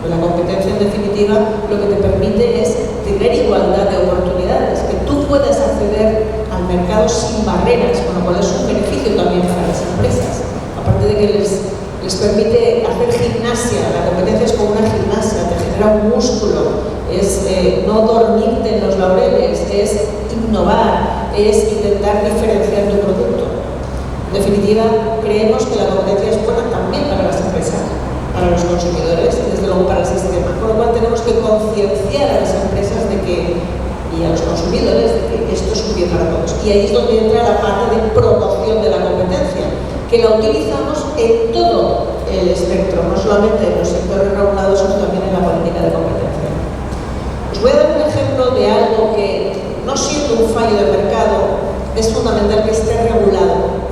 Speaker 6: pues la competencia en definitiva lo que te permite es tener igualdad de oportunidades, que tú puedas acceder al mercado sin barreras, con lo cual es un beneficio también para las empresas, aparte de que les permite hacer gimnasia. La competencia es como una gimnasia, te genera un músculo, es no dormirte en los laureles, es innovar, es intentar diferenciar tu producto. En definitiva, creemos que la competencia es buena también para las empresas, para los consumidores y desde luego para el sistema, por lo cual tenemos que concienciar a las empresas y a los consumidores de que esto es un bien para todos. Y ahí es donde entra la parte de promoción de la competencia, que la utilizamos en todo el espectro, no solamente en los sectores regulados, sino también en la política de competencia. Os voy a dar un ejemplo de algo que, no siendo un fallo de mercado, es fundamental que esté regulado.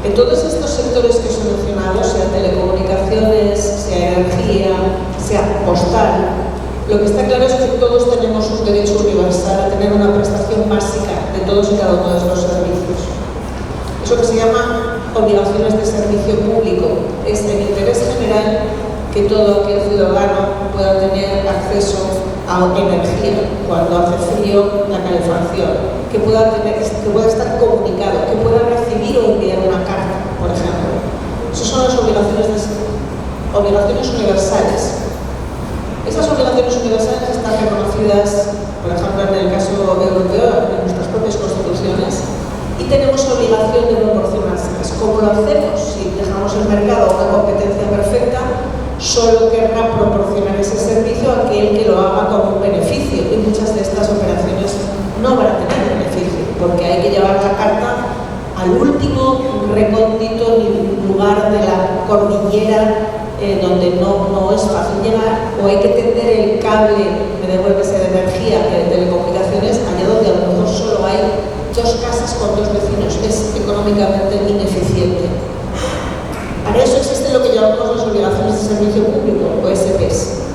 Speaker 6: En todos estos sectores que os he mencionado, sea telecomunicaciones, sea energía, sea postal, lo que está claro es que todos tenemos un derecho universal a tener una prestación básica de todos y cada uno de estos servicios. Eso que se llama obligaciones de servicio público. Es el interés general que todo aquel ciudadano pueda tener acceso a energía cuando hace frío, la calefacción, que pueda estar comunicado, que pueda recibir o enviar una carta, por ejemplo. Esas son las obligaciones universales. Esas obligaciones universales están reconocidas, por ejemplo, en el caso europeo, en nuestras propias constituciones, y tenemos obligación de proporcionárselas. ¿Cómo lo hacemos? Si dejamos el mercado a una competencia perfecta, solo querrá proporcionar ese servicio a aquel que lo haga como un beneficio, y muchas de estas operaciones no van a tener beneficio, porque hay que llevar la carta al último recóndito lugar de la cordillera donde no es fácil llegar, o hay que tender el cable, me da igual que sea de energía que de telecomunicaciones, allá donde a lo mejor solo hay 2 casas con 2 vecinos. Es económicamente ineficiente. Para eso existe lo que llamamos las obligaciones de servicio público, OSPs.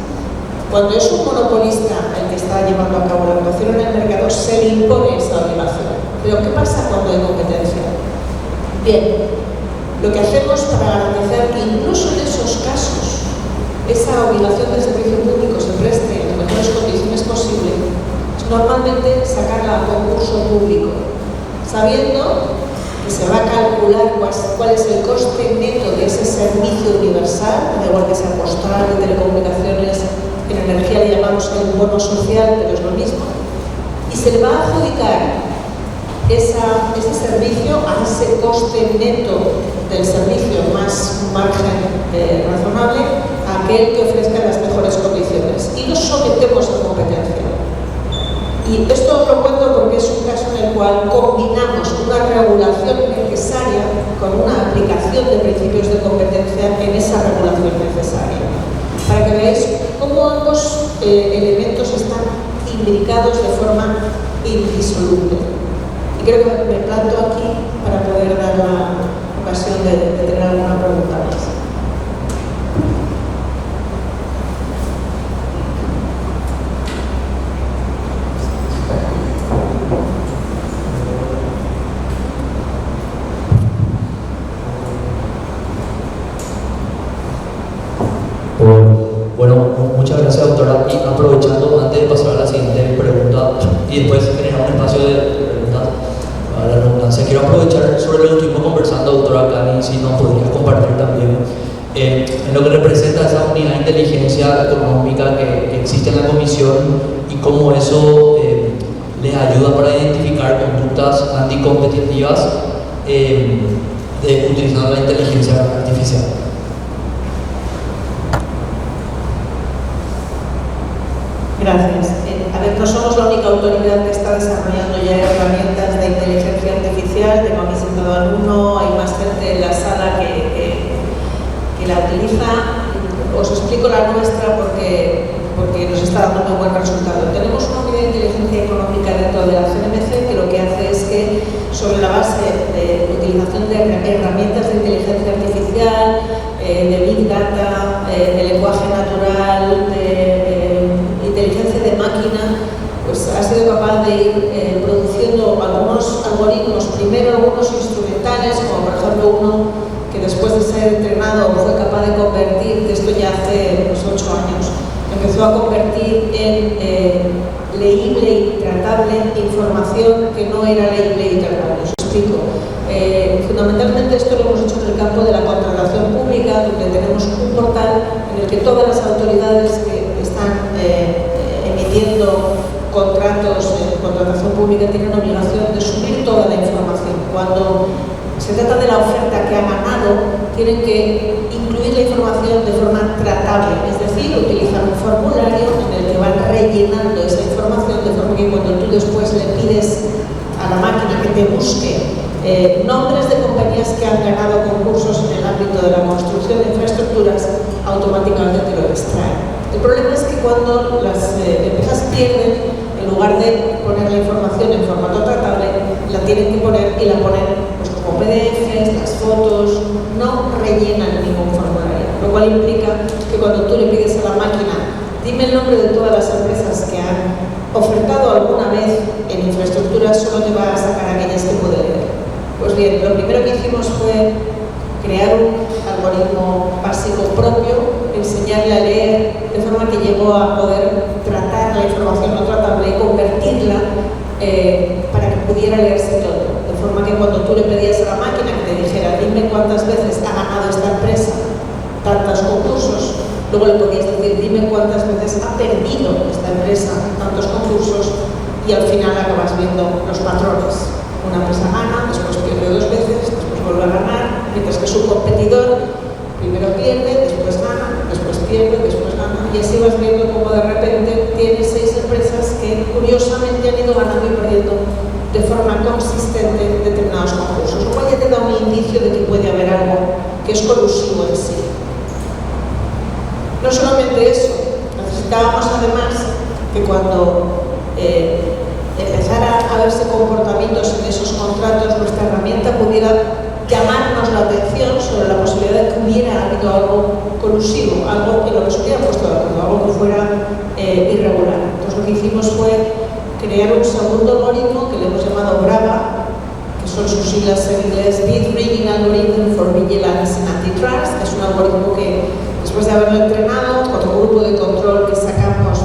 Speaker 6: Cuando es un monopolista el que está llevando a cabo la actuación en el mercado, se le impone esa obligación. Pero ¿qué pasa cuando hay competencia? Bien, lo que hacemos para garantizar que incluso en esos casos esa obligación de servicio público se preste en las mejores condiciones posibles es normalmente sacarla a concurso público, sabiendo que se va a calcular cuál es el coste neto de ese servicio universal, da igual que sea postal, de telecomunicaciones, en energía le llamamos el bono social, pero es lo mismo, y se le va a adjudicar ese servicio a ese coste neto del servicio más margen razonable a aquel que ofrezca las mejores condiciones, y lo sometemos a competencia. Y esto os lo cuento porque es un caso en el cual combinamos una regulación necesaria con una aplicación de principios de competencia en esa regulación necesaria, para que veáis cómo ambos elementos están imbricados de forma indisoluble. Y creo que me planto aquí para poder dar la ocasión de tener alguna pregunta más.
Speaker 2: y aprovechando antes de pasar a la siguiente pregunta y después generar un espacio de preguntas a la redundancia, quiero aprovechar sobre lo que estuvimos conversando, doctora Cani, si nos podría compartir también en lo que representa esa unidad de inteligencia económica que existe en la comisión y cómo eso les ayuda para identificar conductas anticompetitivas utilizando la inteligencia artificial.
Speaker 6: Gracias. A ver, no somos la única autoridad que está desarrollando ya herramientas de inteligencia artificial. Tengo aquí sentado al uno, hay más gente en la sala que la utiliza. Os explico la nuestra porque nos está dando un buen resultado. Tenemos una unidad de inteligencia económica dentro de la CNMC que lo que hace es que, sobre la base de utilización de herramientas de inteligencia artificial, de Big Data, de lenguaje natural, de inteligencia de máquina, pues ha sido capaz de ir produciendo algunos algoritmos, primero algunos instrumentales, como por ejemplo uno que después de ser entrenado fue capaz de convertir, que esto ya hace 8 años, empezó a convertir en leíble y tratable información que no era leíble y tratable. Os explico. Fundamentalmente esto lo hemos hecho en el campo de la contratación pública, donde tenemos un portal en el que todas las autoridades que están emitiendo contratos en contratación pública tienen obligación de subir toda la información. Cuando se trata de la oferta que ha ganado, tienen que incluir la información de forma tratable, es decir, utilizar un formulario en el que van rellenando esa información de forma que cuando tú después le pides a la máquina que te busque nombres de compañías que han ganado concursos en el ámbito de la construcción de infraestructuras, automáticamente te lo extrae. El problema es que cuando las empresas pierden, en lugar de poner la información en formato tratable, la tienen que poner y la ponen pues, como PDFs, las fotos, no rellenan ningún formulario, lo cual implica que cuando tú le pides a la máquina, dime el nombre de todas las empresas que han ofertado alguna vez en infraestructuras, solo te va a sacar aquellas que puede leer. Pues bien, lo primero que hicimos fue crear un algoritmo básico propio, enseñarle a leer, de forma que llegó a poder tratar la información no tratable y convertirla para que pudiera leerse todo. De forma que cuando tú le pedías a la máquina que te dijera, dime cuántas veces ha ganado esta empresa tantos concursos, luego le podías decir, dime cuántas veces ha perdido esta empresa tantos concursos, y al final acabas viendo los patrones. Una empresa gana, después pierde 2 veces, después vuelve a ganar, mientras que su competidor primero pierde, después gana, después pierde, después gana, y así vas viendo cómo de repente tienes 6 empresas que curiosamente han ido ganando y perdiendo de forma consistente determinados concursos, lo cual ya te da un indicio de que puede haber algo que es colusivo en sí. No solamente eso, necesitábamos además que cuando empezara a verse comportamientos en esos contratos, nuestra herramienta pudiera llamarnos la atención sobre la posibilidad de que hubiera habido algo colusivo, algo en lo que se hubiera puesto de acuerdo, algo que fuera irregular. Entonces lo que hicimos fue crear un segundo algoritmo que le hemos llamado BRAVA, que son sus siglas en inglés, Bid Rigging Algorithm for Vigilance and Antitrust. Es un algoritmo que, después de haberlo entrenado, con un grupo de control que sacamos,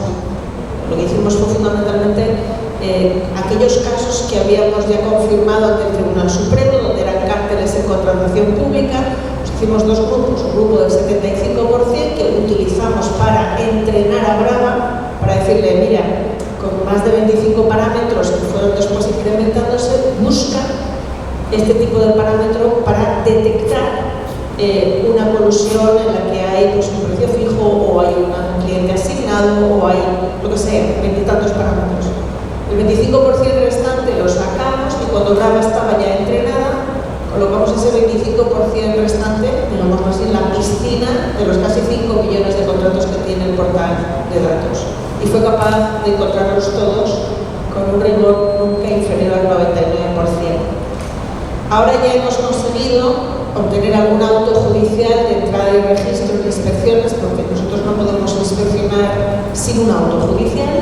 Speaker 6: lo que hicimos fue fundamentalmente aquellos casos que habíamos ya confirmado ante el Tribunal Supremo, donde eran cárteles en contratación pública. Pues hicimos 2 grupos, un grupo del 75% que utilizamos para entrenar a Brava, para decirle, mira, con más de 25 parámetros que fueron después incrementándose, busca este tipo de parámetro para detectar una colusión en la que hay pues, un precio fijo, o hay un cliente asignado, o hay lo que sea, 20 y tantos parámetros. El 25% restante lo sacamos y cuando Brava estaba ya entrenada, colocamos ese 25% restante, digamos así, en la piscina de los casi 5 millones de contratos que tiene el portal de datos. Y fue capaz de encontrarlos todos con un rigor nunca inferior al 99%. Ahora ya hemos conseguido obtener algún auto judicial de entrada y registro de inspecciones, porque nosotros no podemos inspeccionar sin un auto judicial.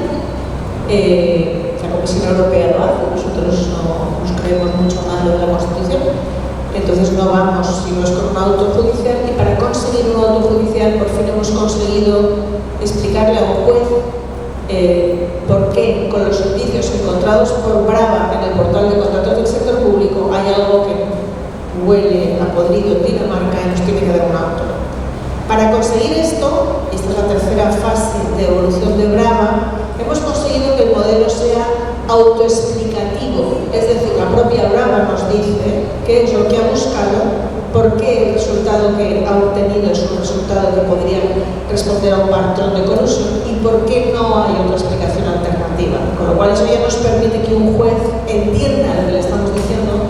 Speaker 6: La Comisión Europea lo hace, nosotros no nos creemos mucho más lo de la Constitución, entonces no vamos si no es con un auto judicial, y para conseguir un auto judicial por fin hemos conseguido explicarle a un juez qué con los indicios encontrados por Brava en el portal de contratos del sector público hay algo que huele a podrido en Dinamarca y nos tiene que dar un auto. Para conseguir esto, y esta es la tercera fase de evolución de Brava, hemos conseguido que el modelo sea autoexplicativo, es decir, la propia Brava nos dice qué es lo que ha buscado, por qué el resultado que ha obtenido es un resultado que podría responder a un patrón de colusión y por qué no hay otra explicación alternativa. Con lo cual eso ya nos permite que un juez entienda lo que le estamos diciendo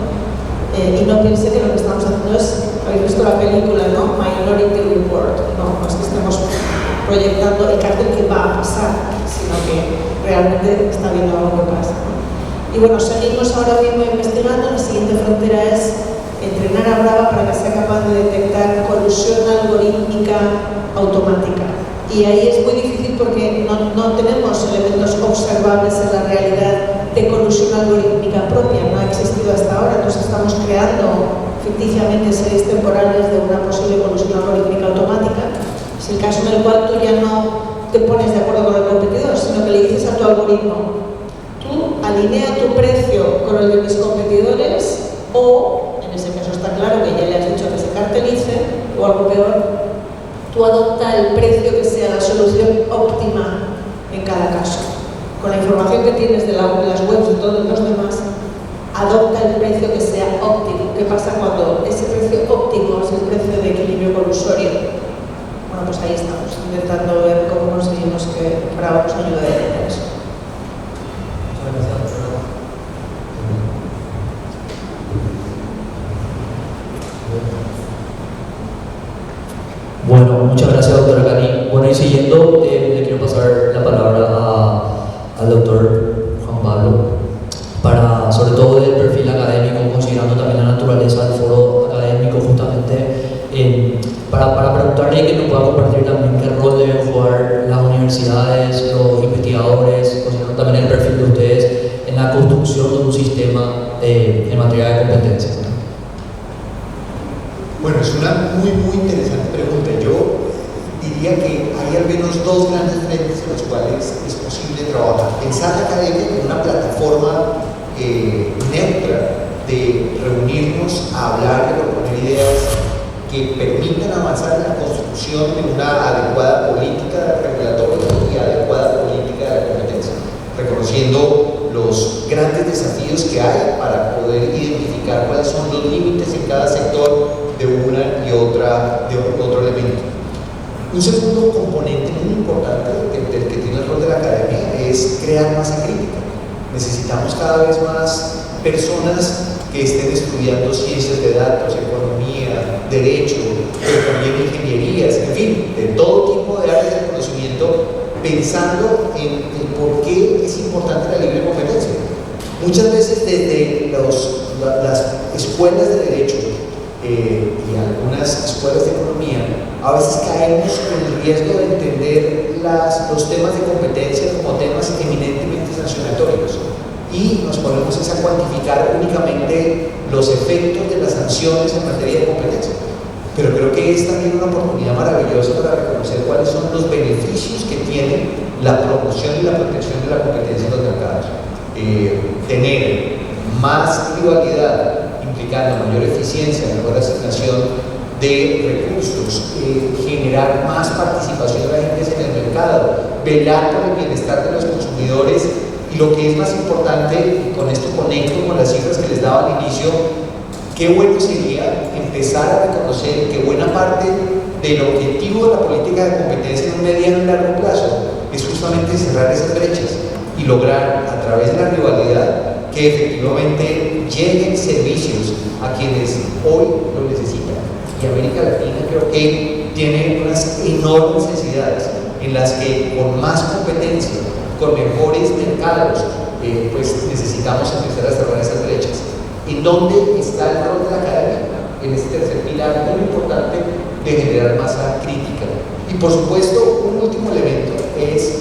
Speaker 6: y no piense que lo que estamos haciendo es, habéis visto la película, ¿no? Minority Report, no es que estemos proyectando el cartel que va a pasar, sino que realmente está viendo algo que pasa, ¿no? Y bueno, seguimos ahora mismo investigando. La siguiente frontera es entrenar a Brava para que sea capaz de detectar colusión algorítmica automática. Y ahí es muy difícil porque no tenemos elementos observables en la realidad de colusión algorítmica propia, no ha existido hasta ahora, entonces estamos creando ficticiamente series temporales de una posible colusión algorítmica automática. Es el caso en el cual tú ya no te pones de acuerdo con el competidor, sino que le dices a tu algoritmo, tú alinea tu precio con el de mis competidores o, en ese caso está claro que ya le has dicho que se cartelice, o algo peor, tú adopta el precio que sea la solución óptima en cada caso. Con la información que tienes de las webs de todos los demás, adopta el precio que sea óptimo. ¿Qué pasa cuando ese precio óptimo es el precio de equilibrio colusorio? Bueno, pues ahí estamos, intentando ver cómo conseguimos que Brava nos ayude a detectar eso.
Speaker 2: Bueno, muchas gracias, doctora Cani. Bueno, y siguiendo, le quiero pasar la palabra al doctor Juan Pablo para, sobre todo del perfil académico, considerando también la naturaleza del foro académico, justamente para preguntarle y que nos pueda compartir también qué rol deben jugar las universidades, los investigadores, considerando también el perfil de ustedes en la construcción de un sistema en materia de competencias.
Speaker 3: Bueno, es una muy interesante pregunta. Yo diría que hay al menos dos grandes frentes en los cuales es posible trabajar. Pensar la academia como una plataforma neutra de reunirnos a hablar, de proponer ideas que permitan avanzar en la construcción de una adecuada política regulatoria y adecuada política de la competencia, reconociendo los grandes desafíos que hay para poder identificar cuáles son los límites en cada sector de una y otra, de otro elemento. Un segundo componente muy importante del que tiene el rol de la academia es crear masa crítica. Necesitamos cada vez más personas que estén estudiando ciencias de datos, economía, derecho, pero también ingenierías, en fin, de todo tipo de áreas de conocimiento, pensando en por qué es importante la libre competencia. Muchas veces desde las escuelas de derecho y algunas escuelas de economía, a veces caemos en el riesgo de entender los temas de competencia como temas eminentemente sancionatorios y nos ponemos a cuantificar únicamente los efectos de las sanciones en materia de competencia. Pero creo que es también una oportunidad maravillosa para reconocer cuáles son los beneficios que tiene la promoción y la protección de la competencia en los mercados. Tener más rivalidad, implicando mayor eficiencia, mejor asignación de recursos, generar más participación de la gente en el mercado, velar por el bienestar de los consumidores y lo que es más importante, con esto conecto con las cifras que les daba al inicio, qué bueno sería empezar a reconocer que buena parte del objetivo de la política de competencia en un mediano y largo plazo es justamente cerrar esas brechas y lograr a través de la rivalidad que efectivamente lleguen servicios a quienes hoy lo necesitan. Y América Latina creo que tiene unas enormes necesidades en las que con más competencia, con mejores mercados, pues necesitamos empezar a cerrar esas brechas. ¿En dónde está el rol de la academia? En este tercer pilar muy importante de generar masa crítica. Y por supuesto, un último elemento es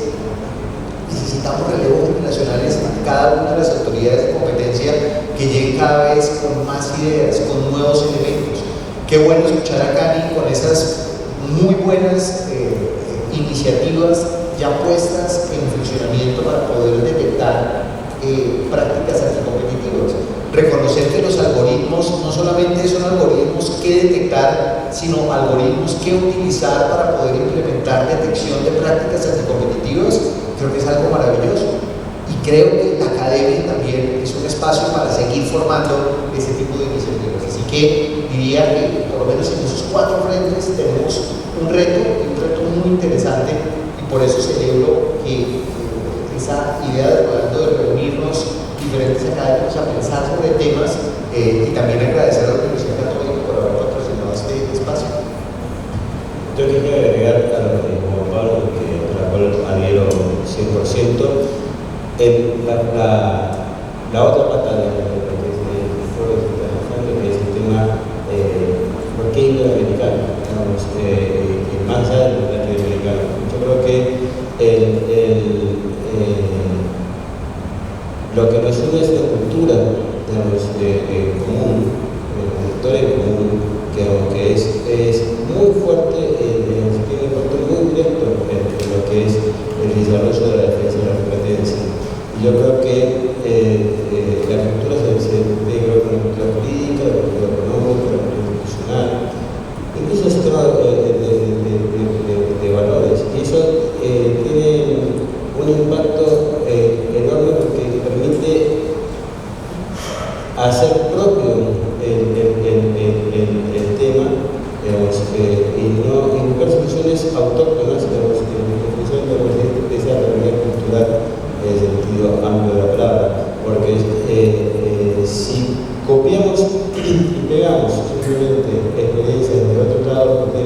Speaker 3: necesitamos relevos generacionales a cada una de las autoridades de competencia que lleguen cada vez con más ideas, con nuevos elementos. Qué bueno escuchar a Cani con esas muy buenas iniciativas ya puestas en funcionamiento para poder detectar prácticas anticompetitivas. Reconocer que los algoritmos no solamente son algoritmos que detectar, sino algoritmos que utilizar para poder implementar detección de prácticas anticompetitivas, creo que es algo maravilloso. Y creo que la academia también es un espacio para seguir formando ese tipo de iniciativas. Así que diría que por lo menos en esos 4 frentes tenemos un reto muy interesante, y por eso celebro que esa idea de reunirnos diferentes académicos a pensar sobre temas, y también agradecer a la Universidad Católica por haber patrocinado este espacio.
Speaker 5: Yo quería agregar a lo que Juan Pablo, a la cual adhiero 100%, la otra pata de lo que es el foro internacional, que es el tema ¿por qué iberoamericano? Más allá del latinoamericano. Yo creo que lo que nos une es la cultura, común, la historia común, que es muy fuerte, tiene un impacto muy directo en lo que es el desarrollo de la defensa de la competencia. Y yo creo que la cultura se integra con la cultura política, la cultura económica, la cultura institucional, incluso el sistema de valores. Y eso tiene un impacto enorme porque permite hacer propio el tema, y buscar soluciones autóctonas, en función de esa realidad cultural en el sentido amplio de la palabra. Porque si copiamos y pegamos simplemente experiencias de otro lado, de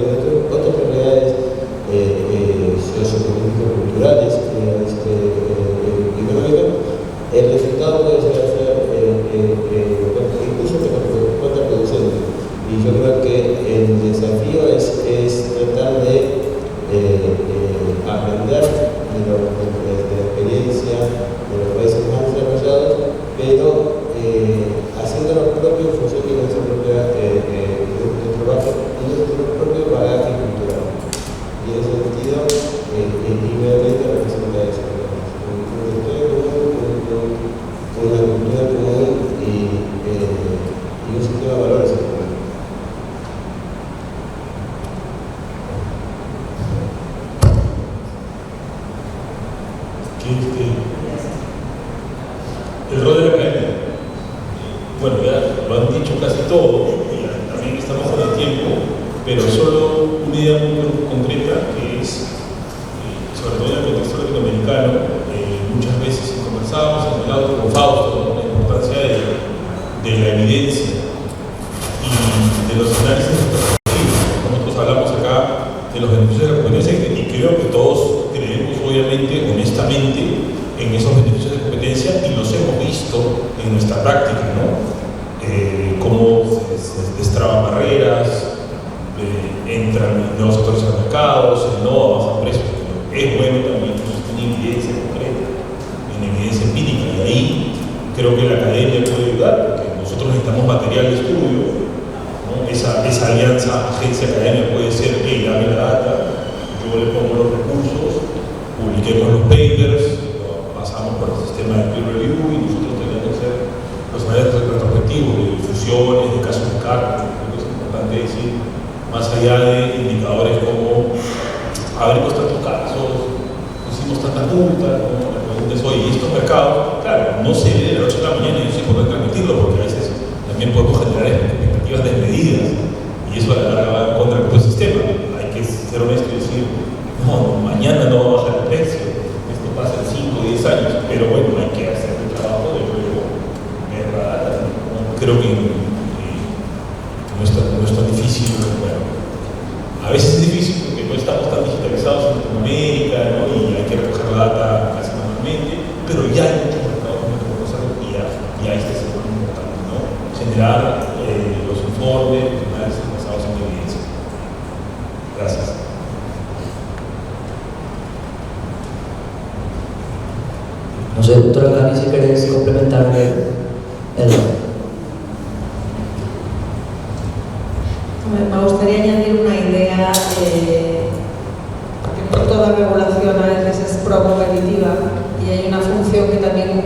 Speaker 5: otras realidades sociopolítico-culturales, económicas, el resultado puede ser incluso contraproducente. Y yo creo que el desafío es tratar de aprender de la experiencia de los países más desarrollados, pero haciendo lo propio en función de nuestra propia nuestro propio bagaje cultural. Y en ese sentido, inmediatamente representa eso. Una historia común, una cultura común y un sistema de valores común.
Speaker 4: El rol de la academia. Bueno, ya lo han dicho casi todo, y también estamos con el tiempo, pero solo una idea muy concreta, que es, sobre todo en el contexto latinoamericano, muchas veces conversábamos en el auto con Fausto, ¿no?, la importancia de la evidencia y de los análisis perspectivos. Nosotros hablamos acá de los beneficios de la competencia, y creo que todos creemos, obviamente, honestamente, en esos beneficios de competencia, y los hemos visto en nuestra práctica, ¿no? Cómo se destraban barreras, entran nuevos actores al mercado, no bajan precios. Es bueno también que exista una evidencia concreta, una evidencia empírica, y ahí creo que la academia puede ayudar, porque nosotros necesitamos material de estudio, ¿no? Esa alianza agencia-academia puede ser: dame la data, yo le pongo los recursos, publiquemos los papers, pasamos por el sistema de peer review, y nosotros tenemos que hacer los análisis retrospectivos de difusiones, de casos de cargo. Creo que es importante decir, más allá de indicadores como haber puesto tantos casos, pusimos tantas multas, ¿no? La pregunta es: oye, ¿y estos mercados? Claro, no se ve de la noche a la mañana, y eso es importante transmitirlo, porque a veces también podemos generar expectativas desmedidas, y eso a la larga va en contra del propio sistema. Hay que ser honesto y decir: no, mañana no va a bajar el precio, esto pasa en 5 o 10 años, pero bueno, hay que hacer el trabajo de luego ver la data, ¿no? Creo que no es tan difícil. Bueno, a veces es difícil porque no estamos tan digitalizados en Latinoamérica, ¿no? Y hay que recoger la data casi manualmente, pero ya hay muchos mercados que podemos hacer, y ya este es el más importante, ¿no? Generar los informes, los análisis basados en evidencia. Gracias.
Speaker 2: No sé, doctora Cami, si querés complementar el...
Speaker 6: Me gustaría añadir una idea, porque no toda regulación a veces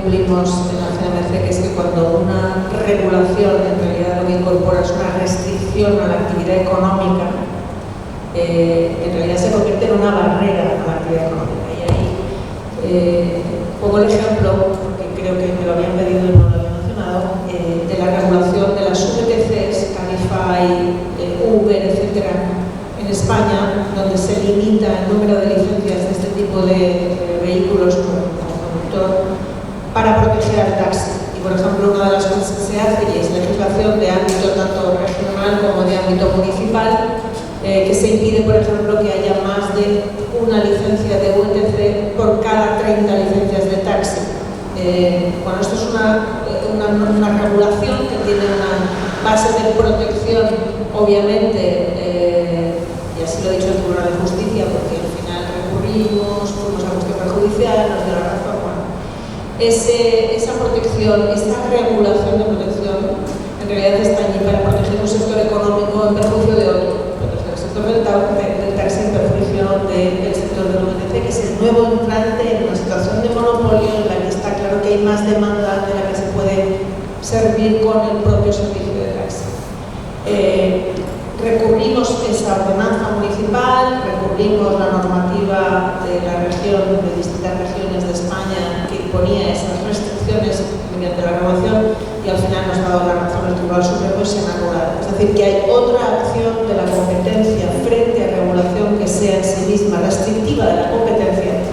Speaker 6: cumplimos en la CNMC, que es que cuando una regulación en realidad lo que incorpora es una restricción a la actividad económica, en realidad se convierte en una barrera a la actividad económica. Y ahí pongo el ejemplo, porque creo que me lo habían pedido y no lo había mencionado, de la regulación de las VTCs, Cabify, Uber, etcétera, en España, donde se limita el número de licencias de este tipo de vehículos como conductor para proteger al taxi. Y por ejemplo, una de las cosas que se hace y es legislación de ámbito tanto regional como de ámbito municipal, que se impide, por ejemplo, que haya más de una licencia de VTC por cada 30 licencias de taxi. Bueno, esto es una regulación que tiene una base de protección, obviamente, y así lo ha dicho el Tribunal de Justicia, porque al final recurrimos, fuimos a cuestión perjudicial, nos dio la razón. Bueno, esa protección, esa regulación de protección, en realidad está allí para proteger un sector económico en perjuicio de otro. Proteger el sector del taxi en perjuicio del sector del VTC, que es el nuevo entrante en una situación de monopolio en la que está claro que hay más demanda de la que se puede servir con el propio servicio de taxi. Recurrimos esa ordenanza municipal, recurrimos la normativa de la región, de distintas regiones de España que imponía esas restricciones mediante la regulación y al final nos ha dado la razón el Tribunal Supremo y se han anulado. Es decir, que hay otra acción de la competencia frente a regulación que sea en sí misma restrictiva de la competencia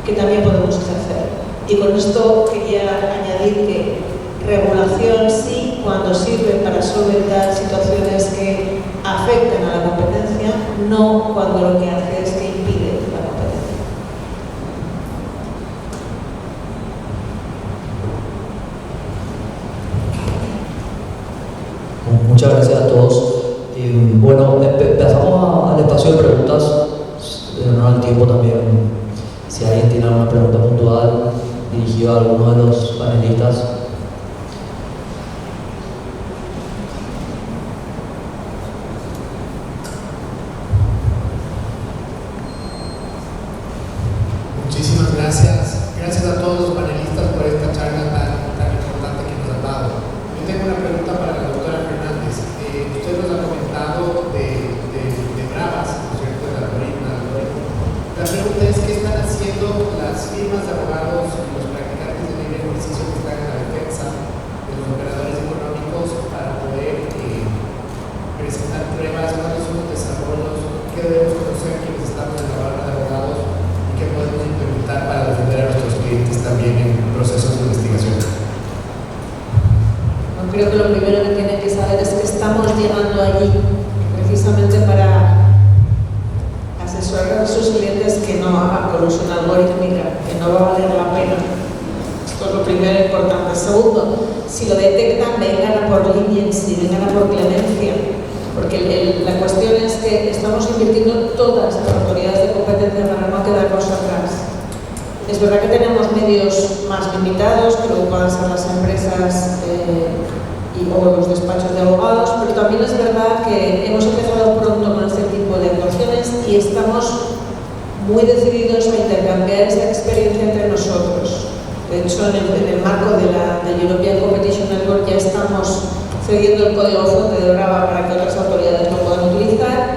Speaker 6: que también podemos ejercer. Y con esto quería añadir que regulación sí cuando sirve para solventar situaciones que afecten a la competencia, no cuando lo que hace es que impide la competencia.
Speaker 2: Muchas gracias a todos. Bueno, empezamos al espacio de preguntas, no al tiempo también. Si alguien tiene alguna pregunta puntual dirigida a alguno de los panelistas.
Speaker 7: Muchísimas gracias. Gracias a todos los panelistas por esta charla tan importante que nos han dado. Yo tengo una pregunta para la doctora Fernández. Usted nos ha comentado de Bravas, ¿no es cierto?, del algoritmo. La pregunta es, ¿qué están haciendo las firmas de abogados y los practicantes de libre ejercicio que están en la defensa de los operadores económicos para poder presentar pruebas? ¿Cuáles son los desarrollos? ¿Qué debemos conocer quienes estamos en la barra de abogados? ¿Qué podemos implementar para defender a nuestros clientes también en procesos de investigación?
Speaker 6: Bueno, creo que lo primero que tienen que saber es que estamos llegando allí precisamente para asesorar a sus clientes que no hagan colusión algorítmica, que no va a valer la pena. Esto es lo primero importante. Segundo, si lo detectan, vengan a por leniency, vengan a por clemencia. Porque la cuestión es que estamos invirtiendo todas las autoridades de competencia para no quedarnos atrás. Es verdad que tenemos medios más limitados, que luego puedan ser las empresas o los despachos de abogados, pero también es verdad que hemos empezado pronto con este tipo de actuaciones y estamos muy decididos a intercambiar esa experiencia entre nosotros. De hecho, en el marco del European Competition Network ya estamos cediendo el código fuente de Brava para que otras autoridades lo puedan utilizar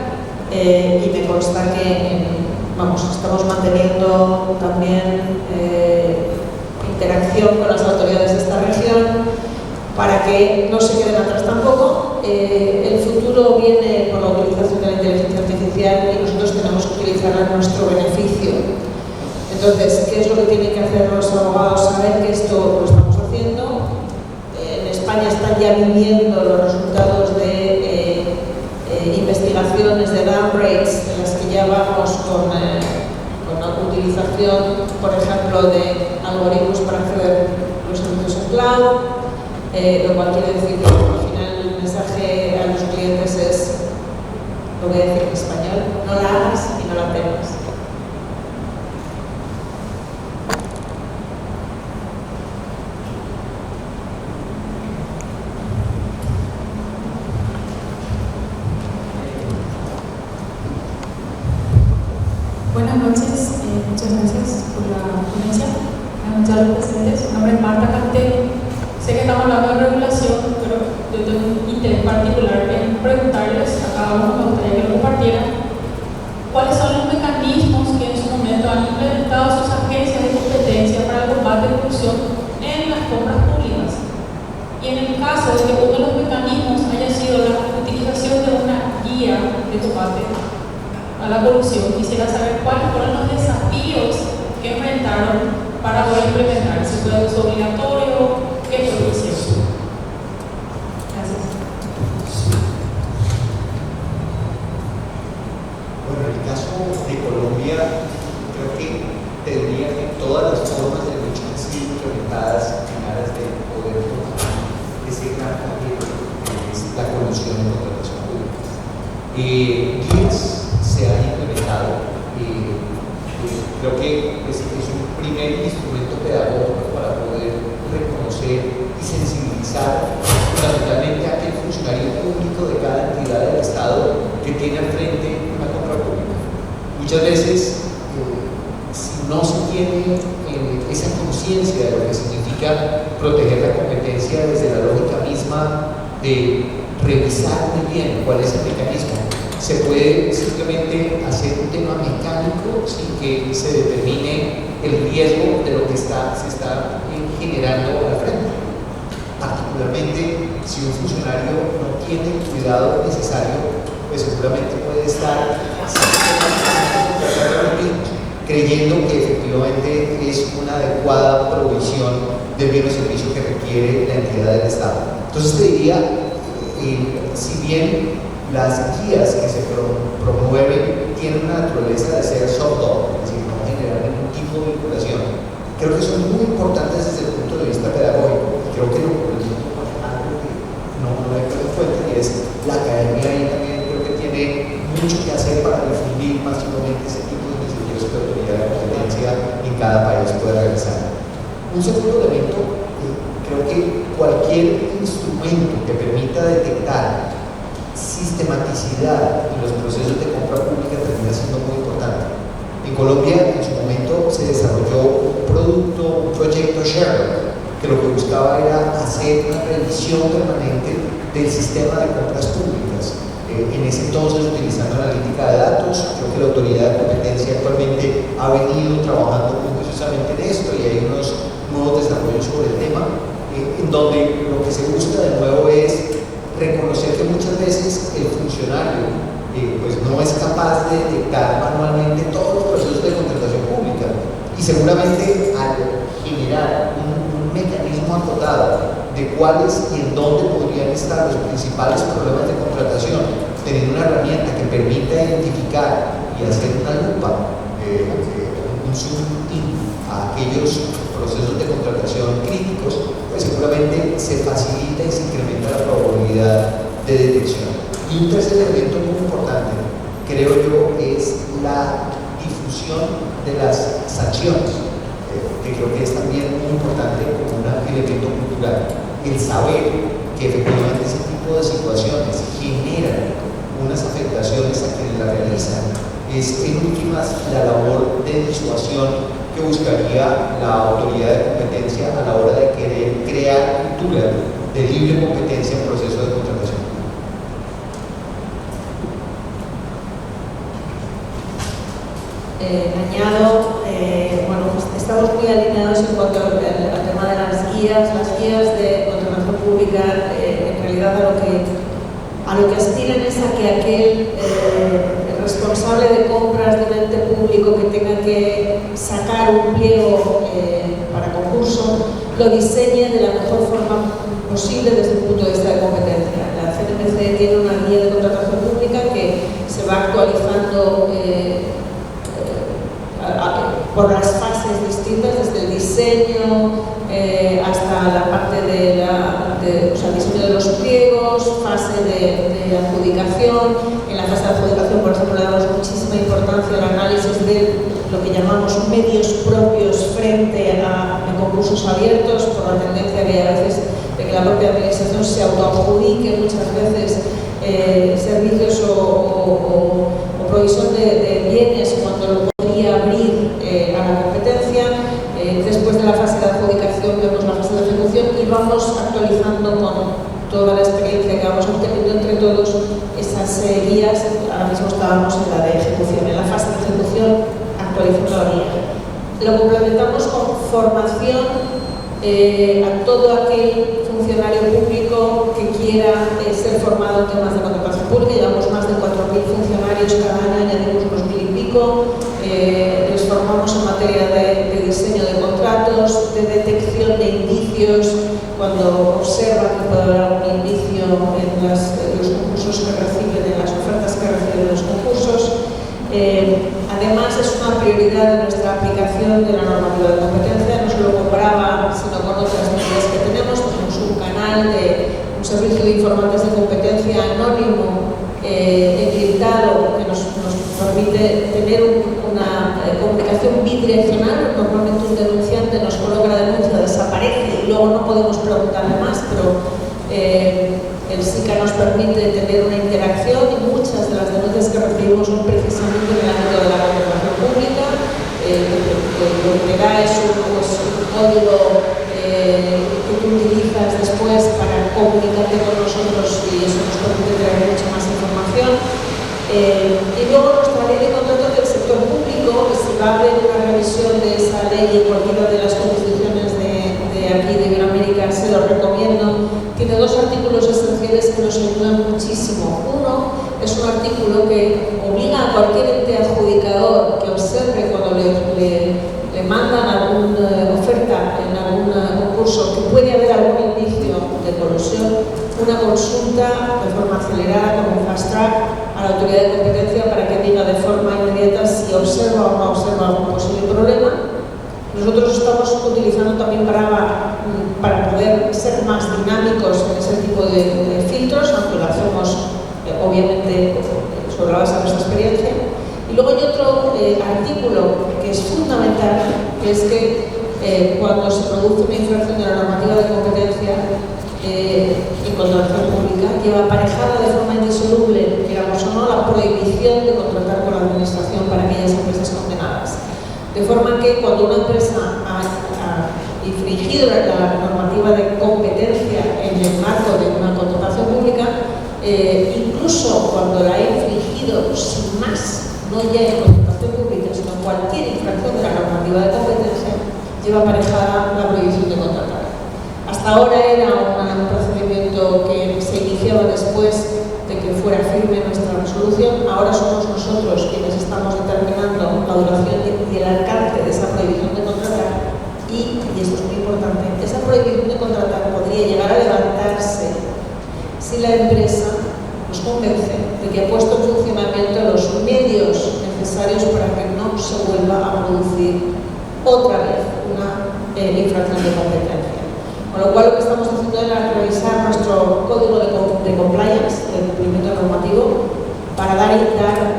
Speaker 6: y me consta que estamos manteniendo también interacción con las autoridades de esta región para que no se queden atrás tampoco. El futuro viene por la utilización de la inteligencia artificial y nosotros tenemos que utilizarla a nuestro beneficio. Entonces, ¿qué es lo que tienen que hacer los abogados? Saber que esto lo estamos haciendo. En España están ya viviendo los resultados de investigaciones de downgrades en las que ya vamos con la utilización, por ejemplo, de algoritmos para acceder a los servicios en cloud, lo cual quiere decir que al final el mensaje a los clientes es, lo voy a decir en español, no la hagas y no la temas.
Speaker 8: Buenas noches, muchas gracias por la ponencia. Buenas noches a los presentes. Mi nombre es Marta Castelli. Sé que estamos hablando de regulación, pero yo tengo un interés particular en preguntarles a cada uno, me gustaría que lo compartieran, cuáles son los mecanismos que en su momento han implementado sus agencias de competencia para el combate de corrupción en las compras públicas. Y en el caso de que uno de los mecanismos haya sido la utilización de una guía de combate a la corrupción, quisiera saber cuáles fueron los desafíos que enfrentaron para poder implementar. Si fue uso obligatorio, ¿qué fue lo que hicieron? Gracias.
Speaker 3: Bueno, en el caso de Colombia, creo que te diría que todas las formas de lucha han sido implementadas en aras de poder controlar ese gran problema que es la corrupción en contratación pública. Guías se han implementado. Creo que es un primer instrumento pedagógico para poder reconocer y sensibilizar fundamentalmente a aquel funcionario público de cada entidad del Estado que tiene al frente una compra pública. Muchas veces, si no se tiene esa conciencia de lo que significa proteger la competencia desde la lógica misma de revisar muy bien cuál es el mecanismo, se puede simplemente hacer un tema mecánico sin que se determine el riesgo de lo que se está generando al frente. Particularmente si un funcionario no tiene el cuidado necesario, pues seguramente puede estar creyendo que efectivamente es una adecuada provisión del bien o servicio que requiere la entidad del Estado. Entonces te diría, si bien las guías que se promueven tienen una naturaleza de ser soft law, es decir, no generar ningún tipo de vinculación, creo que son muy importantes desde el punto de vista pedagógico. Creo que lo público algo que no hay que dar cuenta, y es la academia ahí también creo que tiene mucho que hacer para difundir masivamente ese tipo de iniciativas que la autoridad de competencia en cada país pueda realizar. Un segundo elemento, creo que cualquier instrumento que permita detectar sistematicidad en los procesos de compra pública termina siendo muy importante. En Colombia, en su momento, se desarrolló un proyecto Sherlock, que lo que buscaba era hacer una revisión permanente del sistema de compras públicas. En ese entonces, utilizando analítica de datos, creo que la autoridad de competencia actualmente ha venido trabajando muy precisamente en esto y hay unos nuevos desarrollos sobre el tema, en donde lo que se busca de nuevo es reconocer que muchas veces el funcionario pues no es capaz de detectar manualmente todos los procesos de contratación pública y seguramente al generar un mecanismo acotado de cuáles y en dónde podrían estar los principales problemas de contratación, teniendo una herramienta que permita identificar y hacer una lupa, un zoom in a aquellos procesos de contratación críticos, pues seguramente se facilita y se incrementa la probabilidad de detección. Y un tercer elemento muy importante, creo yo, es la difusión de las sanciones, que creo que es también muy importante como un elemento cultural. El saber que efectivamente ese tipo de situaciones generan unas afectaciones a quienes la realizan es en últimas la labor de disuasión que buscaría la autoridad de competencia a la hora de querer crear cultura de libre competencia en proceso de contratación.
Speaker 6: Añado, bueno, pues estamos muy alineados en cuanto al tema de las guías de contratación pública, en realidad a lo que aspiran es a que aquel responsable de compras de un ente público que tenga que sacar un pliego para concurso lo diseñe de la mejor forma posible desde el punto de vista de competencia. La CNMC tiene una guía de contratación pública que se va actualizando por las fases distintas, desde el diseño hasta la parte o sea, el diseño de los pliegos, fase de adjudicación. En la fase de adjudicación, por ejemplo, le damos muchísima importancia al análisis de lo que llamamos medios propios frente a concursos abiertos, por la tendencia que a veces de que la propia administración se autoadjudique muchas veces servicios o provisión de bienes cuando lo podría abrir a la competencia. Después de la Lo complementamos con formación a todo aquel funcionario público que quiera ser formado en temas de contratación pública. Llevamos más de 4.000 funcionarios cada año, añadimos unos 1.000 y pico. Les formamos en materia de diseño de contratos, de detección de indicios, cuando observan que puede haber algún indicio en los concursos que reciben, en las ofertas que reciben los concursos. Además, es una prioridad de nuestra aplicación de la normativa de competencia. No solo comparaba, sino con otras medidas que tenemos. Tenemos un canal de un servicio de informantes de competencia anónimo, encriptado, que nos permite tener una comunicación bidireccional. Normalmente un denunciante nos coloca la denuncia, desaparece y luego no podemos preguntarle más, pero el SICA nos permite tener una interacción y muchas de las denuncias que recibimos son precisamente en el ámbito de la contratación pública. Lo que te da es un código que tú utilizas después para comunicarte con nosotros y eso nos permite tener mucha más información. Y luego nuestra ley de contratos del sector público, que si va a haber una revisión de esa ley en cualquiera de las constituciones de aquí de Iberoamérica, se lo recomiendo. Tiene dos artículos esenciales que nos ayudan muchísimo. Uno es un artículo que obliga a cualquier ente adjudicador que observe cuando le mandan alguna oferta en algún concurso que puede haber algún indicio de colusión, una consulta de forma acelerada con un fast track a la autoridad de competencia para que diga de forma inmediata si observa o no observa algún posible problema. Nosotros estamos utilizando también para poder ser más dinámicos en ese tipo de filtros, aunque lo hacemos obviamente sobre la base de nuestra experiencia. Y luego hay otro artículo que es fundamental, que es que cuando se produce una infracción de la normativa de competencia en contratación pública, lleva aparejada de forma indisoluble, queramos o no, la prohibición de contratar con la administración para aquellas empresas condenadas. De forma que cuando una empresa ha infringido la normativa de competencia en el marco de una contratación pública, incluso cuando la ha infringido sin más, no ya en contratación pública, sino cualquier infracción de la normativa de competencia, lleva aparejada la prohibición de contratar. Hasta ahora era un procedimiento que se iniciaba después de que fuera firme nuestra resolución. Ahora somos nosotros quienes estamos determinando la duración y el alcance de esa prohibición de contratar y esto es muy importante, esa prohibición de contratar podría llegar a levantarse si la empresa nos convence de que ha puesto en funcionamiento los medios necesarios para que no se vuelva a producir otra vez una infracción de competencia. Con lo cual lo que estamos haciendo es revisar nuestro código de compliance, de cumplimiento normativo, para dar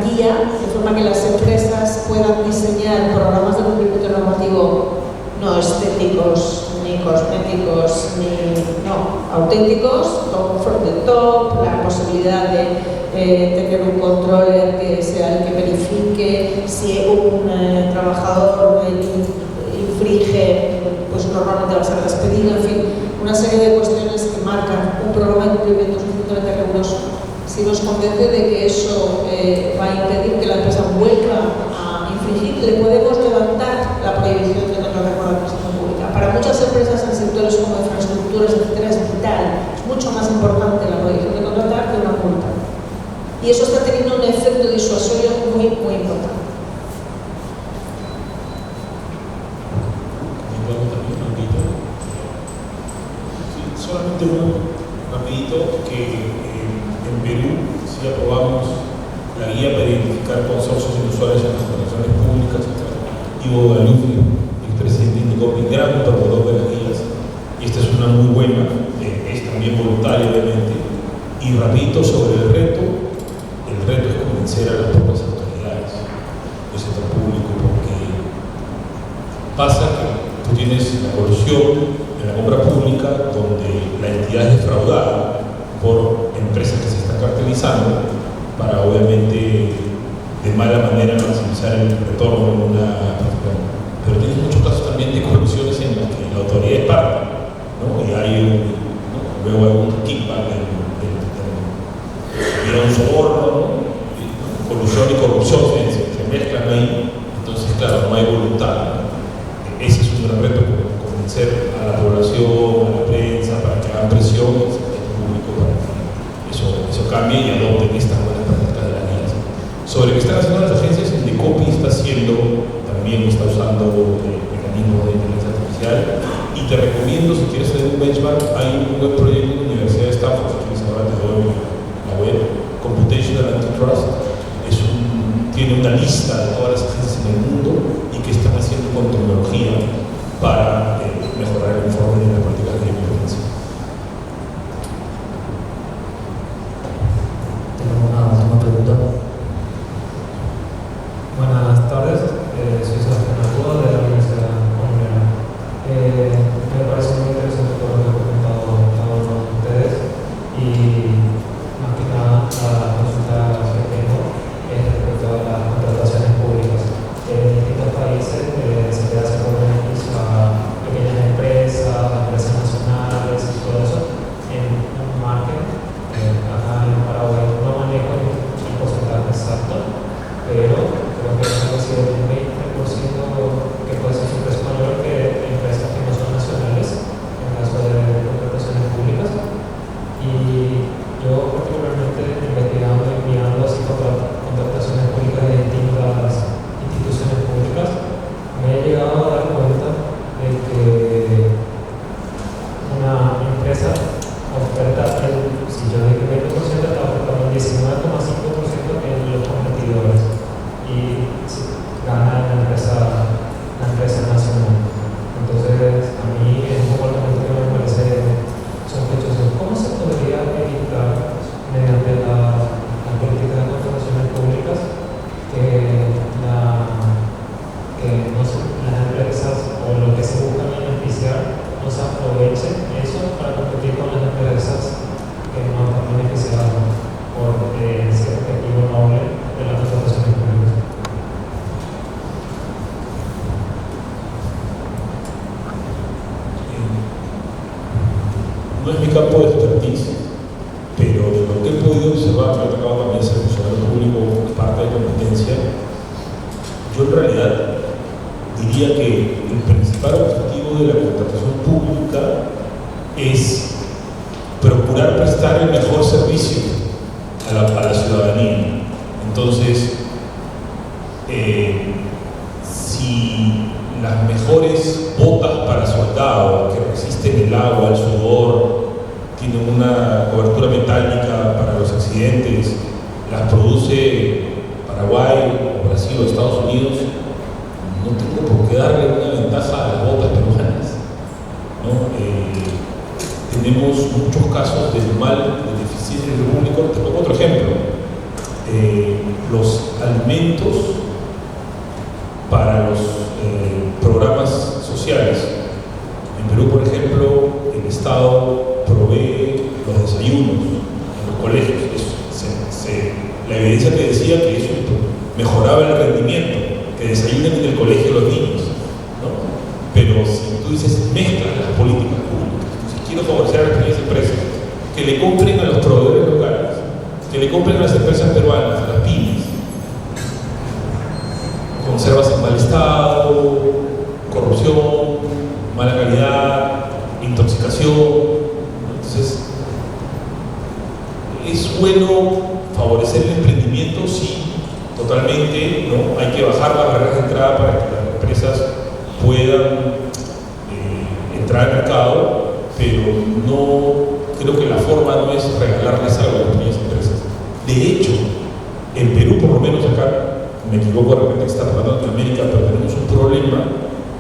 Speaker 6: guía, de forma que las empresas puedan diseñar programas de cumplimiento normativo no estéticos, ni cosméticos, auténticos, con from the top, la posibilidad de tener un controller que sea el que verifique si un trabajador infringe, pues normalmente va a ser despedido, en fin, una serie de cuestiones que marcan un programa de cumplimiento suficientemente riguroso. Si nos convence de que eso va a impedir que la empresa vuelva a infringir, le podemos levantar la prohibición de contratar con la administración pública. Para muchas empresas en sectores como infraestructuras, etcétera, es vital, es mucho más importante la prohibición de contratar que una multa. Y eso está teniendo un efecto disuasorio muy, muy importante.
Speaker 4: Solamente un rapidito que en Perú sí aprobamos la guía para identificar consorcios inusuales en las contrataciones públicas. Ivo Galufri, el presidente, indicó que gran promotor de las guías, y esta es una muy buena, es también voluntaria obviamente. Y rapidito sobre el reto es convencer a las propias autoridades del sector público, porque pasa que tú tienes la colusión en la compra pública donde la entidad es defraudada por empresas que se están cartelizando para obviamente de mala manera maximizar el retorno en una plataforma. Pero tienes muchos casos también de corrupciones en los que la autoridad es parte, ¿no? Y hay luego hay un kickback de un soborno, ¿no? Colusión y corrupción se mezclan ahí, entonces claro, no hay voluntad, ¿no? un gran reto, convencer a la población, a la prensa, para que hagan presión al sector público para que eso cambie y adopten estas buenas prácticas de la alianza. Sobre lo que están haciendo las agencias, Indecopi también está usando mecanismos de inteligencia artificial, y te recomiendo, si quieres hacer un benchmark, hay un buen proyecto en la Universidad de Stanford, si quieres ahora te doy la web, Computational Antitrust. Tiene una lista de todas las agencias en el mundo y que están haciendo con tecnología para mejorar el informe de las políticas de competencia.
Speaker 9: Tenemos una última pregunta. Buenas tardes, soy Sebastián Arturo de la Universidad Colombiana. Me parece muy interesante todo lo que han comentado cada uno de ustedes, y más que nada la consulta que tengo es respecto a las contrataciones públicas. En distintos países se le hace como beneficio a pequeñas empresas nacionales y todo eso en un margen. Acá en Paraguay no manejo el porcentaje exacto, pero creo que es algo así de un 20% que puede ser siempre mayor que empresas que no son nacionales en caso de contrataciones públicas. Y yo particularmente investigando y mirando así contrataciones públicas de distintas instituciones públicas, me he llegado a dar cuenta de que una empresa oferta, si yo digo que el 20% está ofertando el 19,5% en los competidores, y gana la empresa nacional. Entonces, a mí es un comportamiento que me parece sospechoso. ¿Cómo se podría evitar mediante las políticas de contrataciones públicas que las empresas o lo que se busca beneficiar no se aprovechen eso para competir con las empresas que no están beneficiadas por ese objetivo noble de las contrataciones públicas?
Speaker 4: No es mi campo de expertise, pero de lo que he podido observar, me ha tocado también ser funcionario público, parte de competencia. Yo en realidad diría que el principal objetivo de la contratación pública es procurar prestar el mejor servicio a la ciudadanía. Entonces, si las mejores botas para soldado que resisten el agua, el sudor, tienen una cobertura metálica para los accidentes, las produce Paraguay o Brasil o Estados Unidos, no tengo por qué darle una ventaja a las botas peruanas, ¿no? Tenemos muchos casos de deficiencia de público. Te pongo otro ejemplo. Los alimentos para los programas sociales. En Perú, por ejemplo, el Estado provee los desayunos en los colegios. La evidencia te decía que eso mejoraba el rendimiento, que desayunen en el colegio los niños, ¿no? Pero si tú dices mezclas las políticas públicas, si quiero favorecer a las pequeñas empresas, que le compren a los proveedores locales, que le compren a las empresas peruanas, a las pymes, conservas en mal estado, corrupción, mala calidad, intoxicación. Entonces, es bueno favorecer el emprendimiento, sí, totalmente, ¿no? Hay que bajar las barreras de entrada para que las empresas puedan entrar al mercado, pero no creo que la forma no es regalarles algo a las pequeñas empresas. De hecho, en Perú, por lo menos acá, me equivoco, de repente está tratando en América, pero tenemos un problema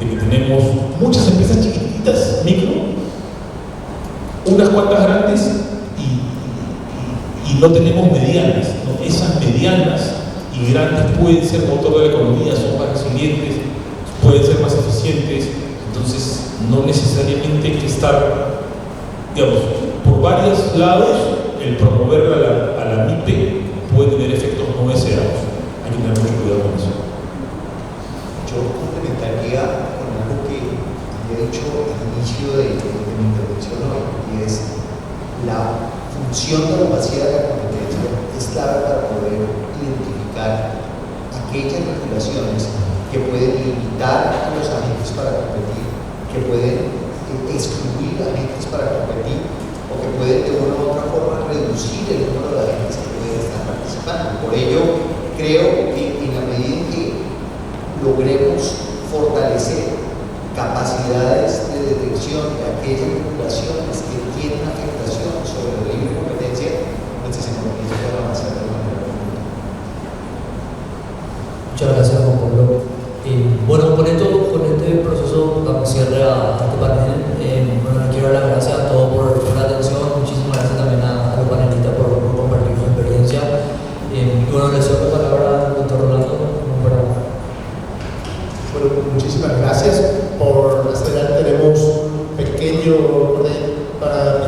Speaker 4: de que tenemos muchas empresas chiquititas, micro, unas cuantas grandes y no tenemos medianas, ¿no? Esas medianas y grandes pueden ser motor de la economía, son más resilientes, pueden ser más eficientes. Entonces no necesariamente hay que estar, digamos, por varios lados. El promover a la MIPE puede tener efectos no deseados. Hay que tener mucho cuidado con eso.
Speaker 3: Yo complementaría con algo que había dicho al inicio de mi intervención hoy, y es la función de la abogacía de la competencia es clave para poder identificar aquellas regulaciones que pueden limitar a los agentes para competir fortalecer capacidades de detección de aquellas regulaciones que tienen afectación sobre la libre competencia, pues se comienza a avanzar de manera muy.
Speaker 2: Muchas gracias, Juan Pablo. Bueno, con este proceso damos cierre a este panel. Bueno, les quiero dar las gracias a todos por la atención. Muchísimas gracias también a los panelistas por compartir su experiencia. Y bueno, les cedo la palabra al doctor Rolando.
Speaker 1: Bueno, muchísimas gracias por hacer. Tenemos un pequeño orden para